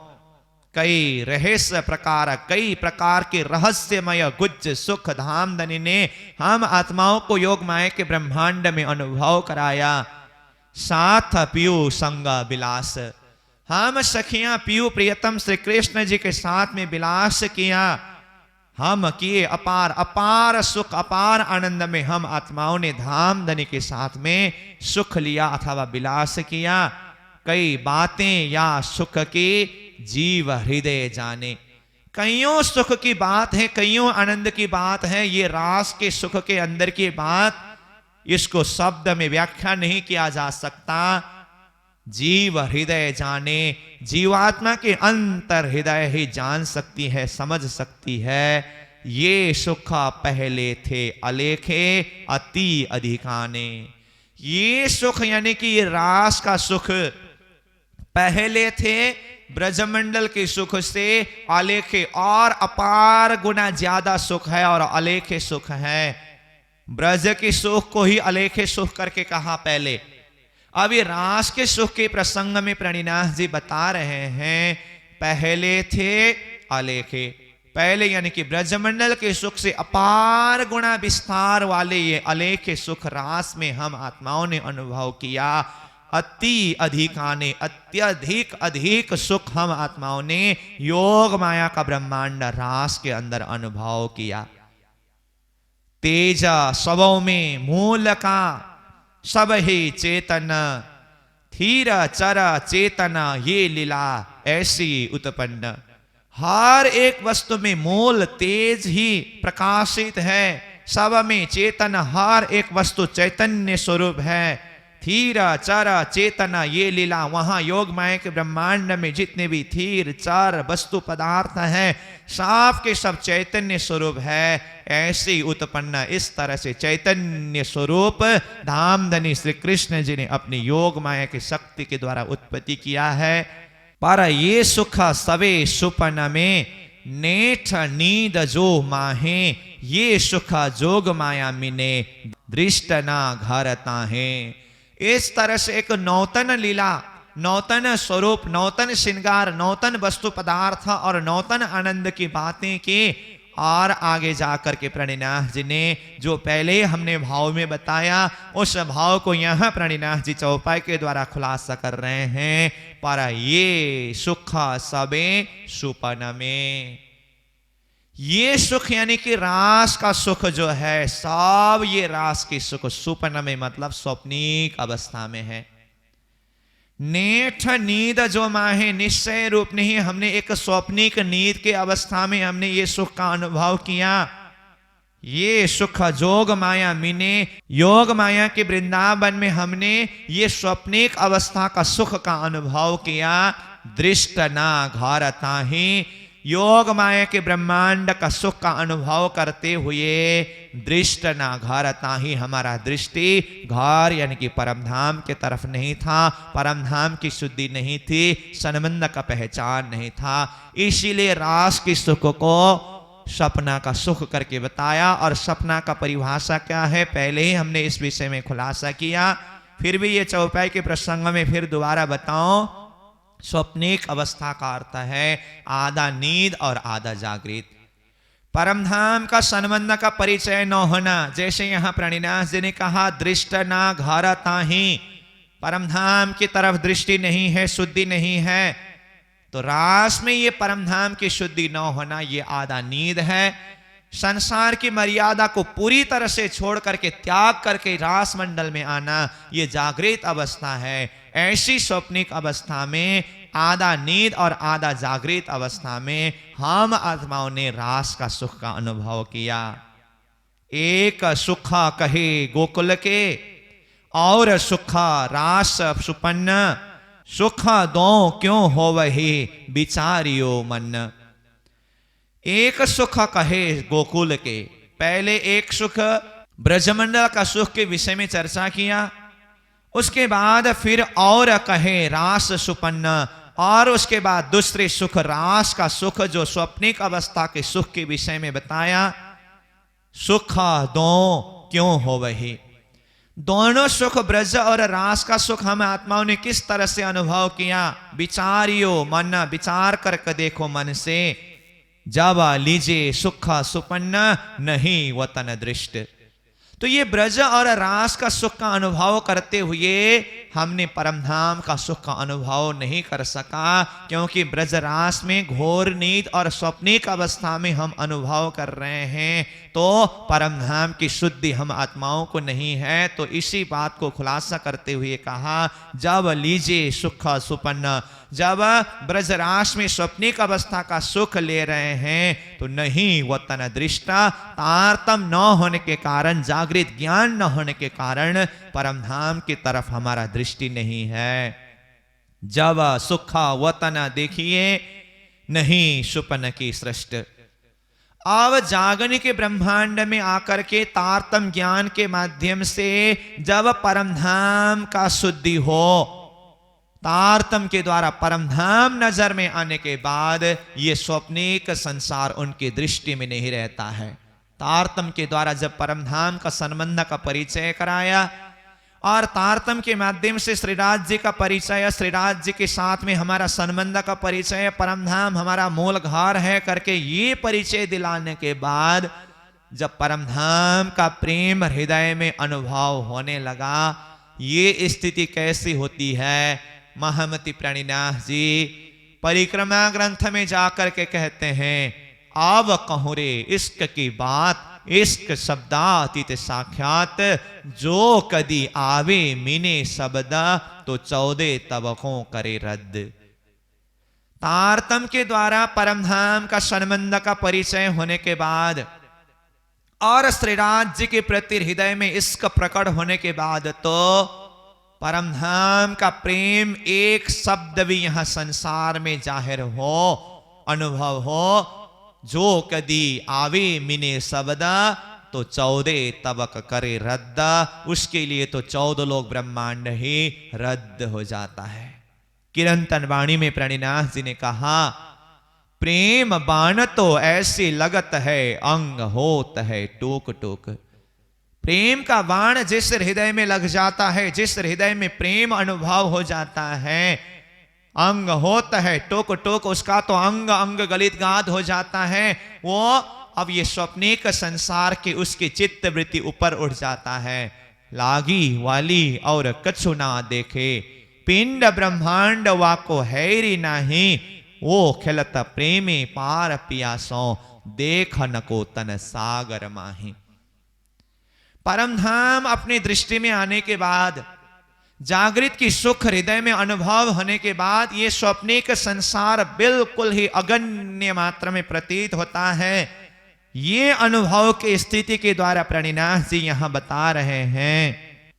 कई रहस्य प्रकार, कई प्रकार के रहस्यमय गुज्ज सुख धाम धनी ने हम आत्माओं को योग माया के ब्रह्मांड में अनुभव कराया। साथ पियो संग बिलास, हम सखियां पियो प्रियतम श्री कृष्ण जी के साथ में बिलास किया। हम किए अपार, अपार सुख, अपार आनंद में हम आत्माओं ने धाम धनी के साथ में सुख लिया अथवा बिलास किया। कई बातें या सुख की जीव हृदय जाने, कईयों सुख की बात है, कईयों आनंद की बात है। ये रास के सुख के अंदर की बात, इसको शब्द में व्याख्या नहीं किया जा सकता। जीव हृदय जाने, जीवात्मा के अंतर हृदय ही जान सकती है, समझ सकती है। ये सुख पहले थे अलेखे, अति अधिकाने। ये सुख यानी कि ये रास का सुख पहले थे ब्रजमंडल के सुख से अलेखे, और अपार गुना ज्यादा सुख है और अलेखे सुख है। ब्रज के सुख को ही अलेखे सुख करके कहा पहले। अब ये रास के सुख के प्रसंग में प्रणिनाथ जी बता रहे हैं, पहले थे अलेखे। पहले यानी कि ब्रजमंडल के सुख से अपार गुणा विस्तार वाले ये अलेखे सुख रास में हम आत्माओं ने अनुभव किया। अति अधिकाने, अत्यधिक अधिक सुख हम आत्माओं ने योग माया का ब्रह्मांड रास के अंदर अनुभव किया। तेज सबों में मूल का सब ही चेतन, धीर चर चेतन ये लीला ऐसी उत्पन्न। हर एक वस्तु में मूल तेज ही प्रकाशित है, सब में चेतन, हर एक वस्तु चैतन्य स्वरूप है। धीर चर चेतन ये लीला, वहां योग माया के ब्रह्मांड में जितने भी धीर चर वस्तु पदार्थ है, सब के सब चैतन्य स्वरूप है। ऐसी उत्पन्न, इस तरह से चैतन्य स्वरूप धामधनी श्री कृष्ण जी ने अपनी योग माया की शक्ति के द्वारा उत्पत्ति किया है। पर ये सुख सवे सुपन में, नेठ नींद जो माहे, ये सुख जोग माया मिने, दृष्ट ना घर ताहे। इस तरह से एक नौतन लीला, नौतन स्वरूप, नौतन श्रृंगार, नौतन वस्तु पदार्थ और नौतन आनंद की बातें की। और आगे जाकर के प्रणिनाथ जी ने जो पहले हमने भाव में बताया, उस भाव को यहाँ प्रणिनाथ जी चौपाई के द्वारा खुलासा कर रहे हैं। पर ये सुख सबे सुपन में, ये सुख यानी कि रास का सुख जो है, सब ये रास की सुख सुपन में मतलब स्वप्निक अवस्था में है। नेठ नींद जो माहे, निश्चय रूप नहीं हमने एक स्वप्निक नींद के अवस्था में हमने ये सुख का अनुभव किया। ये सुख जोग माया मिने, योग माया के वृंदावन में हमने ये स्वप्निक अवस्था का सुख का अनुभव किया। दृष्ट ना घर ताहि, योग माया के ब्रह्मांड का सुख का अनुभव करते हुए दृष्ट ना घर ताहि, हमारा दृष्टि घर यानी कि परमधाम के तरफ नहीं था, परमधाम की शुद्धि नहीं थी, संबंध का पहचान नहीं था। इसीलिए रास की सुख को सपना का सुख करके बताया। और सपना का परिभाषा क्या है पहले ही हमने इस विषय में खुलासा किया, फिर भी ये चौपाई के प्रसंग में फिर दोबारा बताऊं। स्वप्निक अवस्था का अर्थ है आधा नींद और आधा जागृत। परमधाम का संबंध का परिचय न होना, जैसे यहां प्रणिनाथ जी ने कहा दृष्ट ना घर ताहि, परमधाम की तरफ दृष्टि नहीं है, शुद्धि नहीं है, तो रास में ये परमधाम की शुद्धि न होना ये आधा नींद है। संसार की मर्यादा को पूरी तरह से छोड़ करके, त्याग करके रास मंडल में आना ये जागृत अवस्था है। ऐसी स्वप्निक अवस्था में, आधा नींद और आधा जागृत अवस्था में हम आत्माओं ने रास का सुख का अनुभव किया। एक सुख कहे गोकुल के और सुख रास सुपन्न, सुख दो क्यों हो वही विचारियो मन। एक सुख कहे गोकुल के, पहले एक सुख ब्रजमंडल का सुख के विषय में चर्चा किया, उसके बाद फिर और कहे रास सुपन्न, और उसके बाद दूसरे सुख रास का सुख जो स्वप्निक अवस्था के सुख के विषय में बताया। सुख दो क्यों हो वही, दोनों सुख ब्रज और रास का सुख हम आत्माओं ने किस तरह से अनुभव किया। विचारियो मन, विचार करके देखो मन से। जब लीजे सुख सुपन्न नहीं वतन दृष्ट। तो ये ब्रज और रास का सुख का अनुभव करते हुए हमने परमधाम का सुख का अनुभव नहीं कर सका, क्योंकि ब्रज रास में घोर नींद और स्वप्निक अवस्था में हम अनुभव कर रहे हैं, तो परमधाम की शुद्धि हम आत्माओं को नहीं है। तो इसी बात को खुलासा करते हुए कहा, जब लीजे सुख सुपन्न, जब ब्रजरास में स्वप्निक अवस्था का सुख ले रहे हैं तो नहीं वतन दृष्टा, तारतम न होने के कारण, जागृत ज्ञान न होने के कारण परमधाम की तरफ हमारा दृष्टि नहीं है। जब सुख वतन देखिए नहीं सुपन की सृष्ट। अब जागने के ब्रह्मांड में आकर के तारतम ज्ञान के माध्यम से जब परमधाम का शुद्धि हो, तारतम के द्वारा परमधाम नजर में आने के बाद ये स्वप्निक संसार उनकी दृष्टि में नहीं रहता है। तारतम के द्वारा जब परमधाम का संबंध का परिचय कराया और तारतम के माध्यम से श्रीराज जी का परिचय, श्रीराज जी के साथ में हमारा संबंध का परिचय, परमधाम हमारा मूल घर है करके ये परिचय दिलाने के बाद जब परमधाम का प्रेम हृदय में अनुभव होने लगा, ये स्थिति कैसी होती है। महामति प्रणिनाथ जी परिक्रमा ग्रंथ में जाकर के कहते हैं, अब कहूं रे इश्क की बात, इश्क शब्दातीत साक्षात, जो कदी आवे मीने शब्द, तो 14 तबकों करे रद्द। तारतम के द्वारा परमधाम का संबंध का परिचय होने के बाद और श्रीराज जी के प्रति हृदय में इश्क प्रकट होने के बाद तो परमधाम का प्रेम एक शब्द भी यहां संसार में जाहिर हो, अनुभव हो। जो कदी आवे मिने शब्द, तो 14 तबक करे रद्द, उसके लिए तो 14 लोग ब्रह्मांड ही रद्द हो जाता है। किरंतन वाणी में प्रणिनाथ जी ने कहा, प्रेम बाण तो ऐसी लगत है, अंग होत है टोक टोक। प्रेम का बाण जिस हृदय में लग जाता है, जिस हृदय में प्रेम अनुभव हो जाता है, अंग होता है टोक टोक, उसका तो अंग अंग गलित गाद हो जाता है। वो अब ये स्वप्निक संसार के उसकी चित्त वृत्ति ऊपर उठ जाता है। लागी वाली और कछु ना देखे, पिंड ब्रह्मांड वाको हैरी नाही, वो खिलत प्रेमे पार पियासों, देख नको तन सागर माही। परमधाम अपनी दृष्टि में आने के बाद, जागृत की सुख हृदय में अनुभव होने के बाद ये स्वप्निक संसार बिल्कुल ही अगण्य मात्रा में प्रतीत होता है। ये अनुभव की स्थिति के द्वारा प्रणिनाथ जी यहां बता रहे हैं,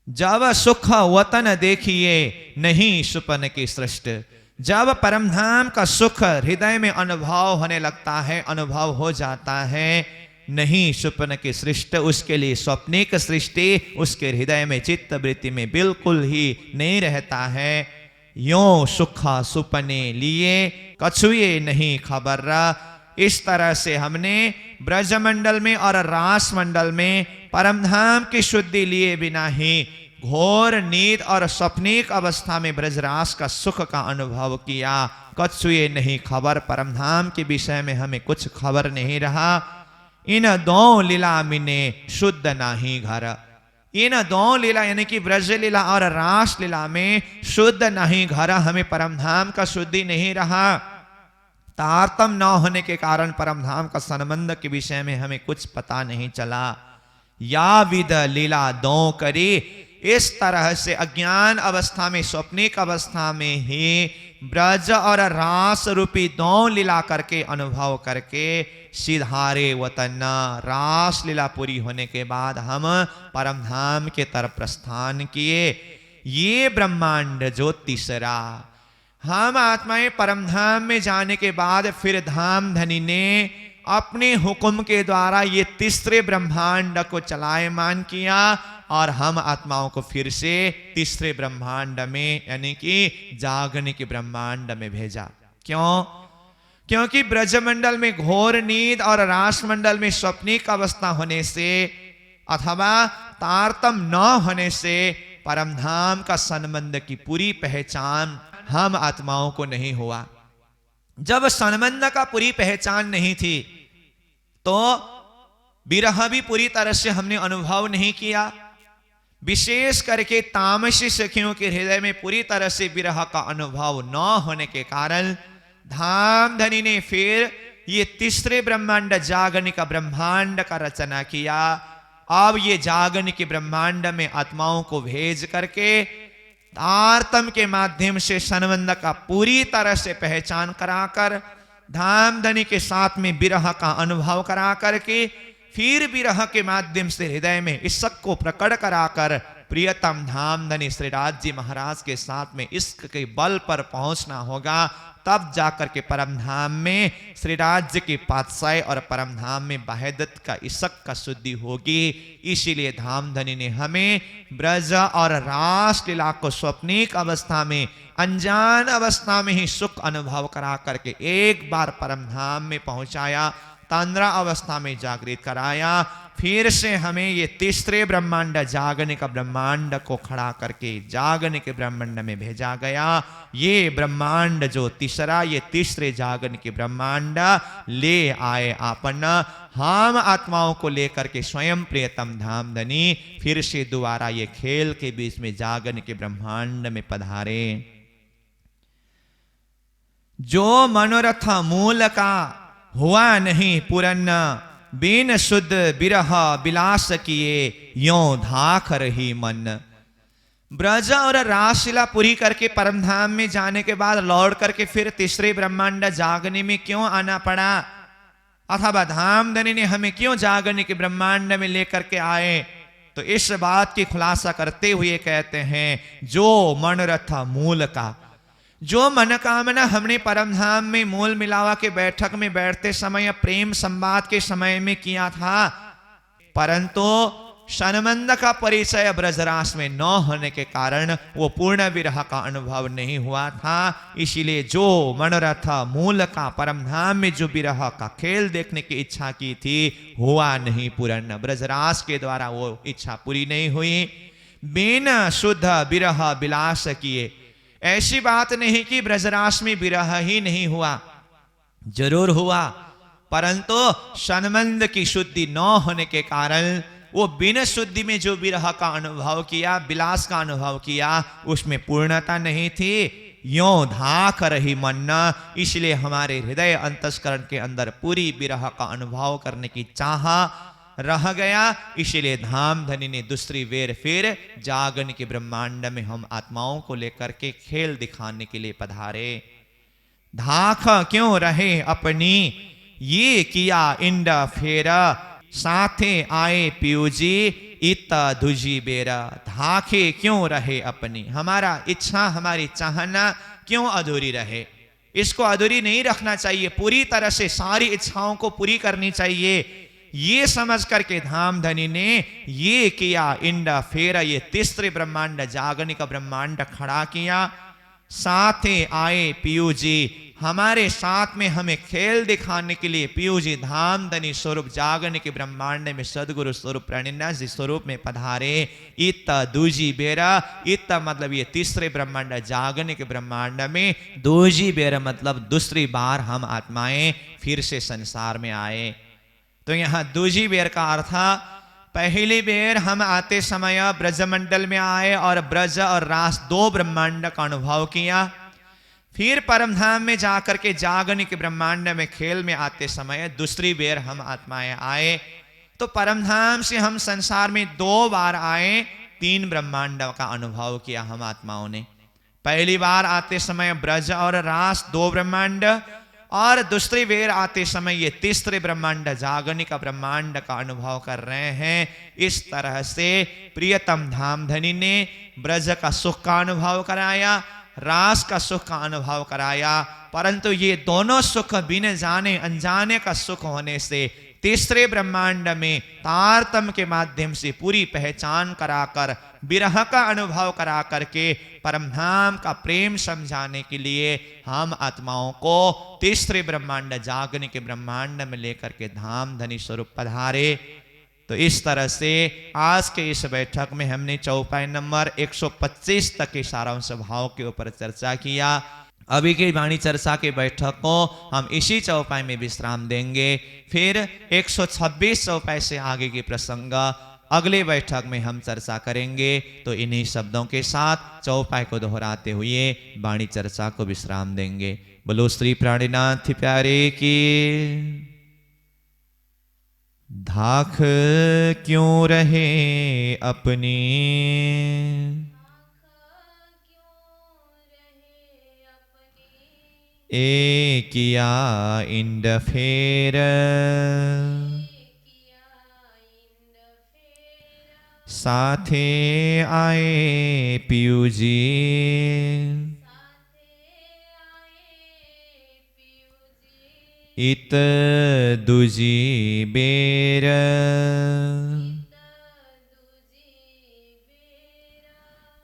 जब सुख वतन देखिए नहीं सुपन की सृष्ट। जब परमधाम का सुख हृदय में अनुभव होने लगता है, अनुभव हो जाता है, नहीं सुपन की सृष्टि, उसके लिए स्वप्निक सृष्टि उसके हृदय में चित्त वृत्ति में बिल्कुल ही नहीं रहता है। यो सुखा सुपने लिए कछुए नहीं खबर। इस तरह से हमने ब्रजमंडल में और रास मंडल में परमधाम की शुद्धि लिए बिना ही घोर नींद और स्वप्निक अवस्था में ब्रजरास का सुख का अनुभव किया। कछुए नहीं खबर, परमधाम के विषय में हमें कुछ खबर नहीं रहा। इन दो लीला मिने शुद्ध नाही घर। इन दो लीला यानी कि ब्रज लीला और रास लीला में शुद्ध नहीं घर हमें परमधाम का शुद्धि नहीं रहा। तारतम न होने के कारण परमधाम का संबंध के विषय में हमें कुछ पता नहीं चला। या विद लीला दो करी, इस तरह से अज्ञान अवस्था में, स्वप्निक अवस्था में ही ब्रज और रास रूपी दो लीला करके अनुभव करके सिधारे वतन, रास लीला पूरी होने के बाद हम परमधाम के तरफ प्रस्थान किए। ये ब्रह्मांड जो तीसरा, हम आत्माएं परमधाम में जाने के बाद फिर धाम धनी ने अपने हुक्म के द्वारा ये तीसरे ब्रह्मांड को चलायमान किया और हम आत्माओं को फिर से तीसरे ब्रह्मांड में यानी कि जागने के ब्रह्मांड में भेजा। क्यों? क्योंकि ब्रजमंडल में घोर नींद और रासमंडल में स्वप्निक अवस्था होने से अथवा तारतम न होने से परमधाम का संबंध की पूरी पहचान हम आत्माओं को नहीं हुआ। जब संबंध का पूरी पहचान नहीं थी तो विरह भी पूरी तरह से हमने अनुभव नहीं किया। विशेष करके तामसी सखियों के हृदय में पूरी तरह से विरह का अनुभव न होने के कारण धाम धनी ने फिर ये तीसरे ब्रह्मांड जागने का ब्रह्मांड का रचना किया। अब ये जागने के ब्रह्मांड में आत्माओं को भेज करके तारतम के माध्यम से संबंध का पूरी तरह से पहचान कराकर धाम धनी के साथ में विरह का अनुभव करा करके फिर विरह के माध्यम से हृदय में इश्क को प्रकट कराकर प्रियतम धाम धनी श्री राज जी महाराज के साथ में इश्क के बल पर पहुंचना होगा। तब जाकर के परमधाम में श्री राज्य की पातशाही और परमधाम में बाहेदत का इश्क का शुद्धि होगी। इसीलिए धाम धनी ने हमें ब्रज और रास लीला को स्वप्निक अवस्था में, अनजान अवस्था में ही सुख अनुभव करा करके एक बार परमधाम में पहुंचाया, तंद्रा अवस्था में जागृत कराया। फिर से हमें ये तीसरे ब्रह्मांड जागने का ब्रह्मांड को खड़ा करके जागने के ब्रह्मांड में भेजा गया। ये ब्रह्मांड जो तीसरा, ये तीसरे जागने के ब्रह्मांड ले आए आपन हम आत्माओं को लेकर के स्वयं प्रियतम धाम धनी फिर से दोबारा ये खेल के बीच में जागने के ब्रह्मांड में पधारे। जो मनोरथ मूल का हुआ नहीं पूरन, बिन शुद्ध बिरह बिलास किए यों धाख रही मन। ब्रज और रासलीला पूरी करके परमधाम में जाने के बाद लौट करके फिर तीसरे ब्रह्मांड जागने में क्यों आना पड़ा, अथवा धाम धनी ने हमें क्यों जागने के ब्रह्मांड में लेकर के आए, तो इस बात की खुलासा करते हुए कहते हैं जो मनोरथ मूल का, जो मनोकामना हमने परमधाम में मूल मिलावा के बैठक में बैठते समय प्रेम संवाद के समय में किया था, परंतु संबंध का परिचय ब्रजरास में न होने के कारण वो पूर्ण विरह का अनुभव नहीं हुआ था। इसीलिए जो मनोरथ मूल का परमधाम में जो विरह का खेल देखने की इच्छा की थी हुआ नहीं पूर्ण, ब्रजरास के द्वारा वो इच्छा पूरी नहीं हुई। बिन शुद्ध विरह बिलास किए, ऐसी बात नहीं कि ब्रजरास में विरह ही नहीं हुआ, जरूर हुआ, परंतु संबंध की शुद्धि न होने के कारण वो बिन शुद्धि में जो विरह का अनुभव किया, विलास का अनुभव किया, उसमें पूर्णता नहीं थी। यों धाक रही मन, इसलिए हमारे हृदय अंतस्करण के अंदर पूरी विरह का अनुभव करने की चाह रह गया। इसलिए धाम धनी ने दूसरी वेर फिर जागन के ब्रह्मांड में हम आत्माओं को लेकर के खेल दिखाने के लिए पधारे। धाख क्यों रहे अपनी, ये किया इंड फेरा, साथे आए पीयूजी इत दुजी बेरा। धाखे क्यों रहे अपनी, हमारा इच्छा हमारी चाहना क्यों अधूरी रहे, इसको अधूरी नहीं रखना चाहिए, पूरी तरह से सारी इच्छाओं को पूरी करनी चाहिए। ये समझ करके धाम धनी ने ये किया इंडा फेरा, ये तीसरे ब्रह्मांड जागने का ब्रह्मांड खड़ा किया। साथे आए पीयू जी, हमारे साथ में हमें खेल दिखाने के लिए पीयू जी धाम धनी स्वरूप जागने के ब्रह्मांड में सदगुरु स्वरूप प्रणिन्यास जी स्वरूप में पधारे। इत दूजी बेरा, इत मतलब ये तीसरे ब्रह्मांड जागने के ब्रह्मांड में, दूजी बेरा मतलब दूसरी बार हम आत्माएं फिर से संसार में आए। तो यहां दूजी बेर का अर्थ पहली बेर हम आते समय ब्रजमंडल में आए और ब्रज और रास दो ब्रह्मांड का अनुभव किया। फिर परमधाम में जाकर के जागनिक ब्रह्मांड में खेल में आते समय दूसरी बेर हम आत्माएं आए। तो परमधाम से हम संसार में 2 बार आए, 3 ब्रह्मांड का अनुभव किया हम आत्माओं ने। पहली बार आते समय ब्रज और रास 2 ब्रह्मांड, और दूसरी बेर आते समय ये तीसरे ब्रह्मांड जागनिक ब्रह्मांड का अनुभव कर रहे हैं। इस तरह से प्रियतम धामधनी ने ब्रज का सुख का अनुभव कराया, रास का सुख का अनुभव कराया, परंतु ये दोनों सुख बिन जाने अनजाने का सुख होने से तीसरे ब्रह्मांड में तारतम के माध्यम से पूरी पहचान कराकर विरह का अनुभव करा करके परमधाम का प्रेम समझाने के लिए हम आत्माओं को तीसरे ब्रह्मांड जागने के ब्रह्मांड में लेकर के धाम धनी स्वरूप पधारे। तो इस तरह से आज के इस बैठक में हमने चौपाई नंबर 125 तक के सारांश भाव के ऊपर चर्चा किया। अभी की वाणी चर्चा के बैठक को हम इसी चौपाई में विश्राम देंगे। फिर 126 चौपाई से आगे के प्रसंग अगले बैठक में हम चर्चा करेंगे। तो इन्हीं शब्दों के साथ चौपाई को दोहराते हुए वाणी चर्चा को विश्राम देंगे। बोलो श्री प्राणीनाथ प्यारे की। धाक क्यों रहे अपनी, ए किया इंड फेर, साथे आए पियू जी, इत दूजी बेर,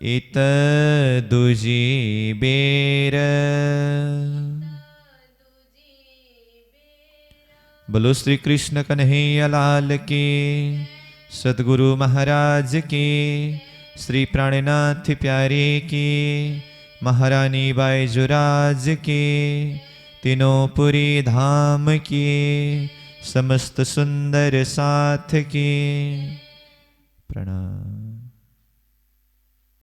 इत दूजी बेर। बोलो श्री कृष्ण कन्हैया लाल की, सदगुरु महाराज की, श्री प्राणनाथ प्यारे की, महारानी बाईजुराज की, तीनों पुरी धाम की, समस्त सुंदर साथ की। प्रणाम।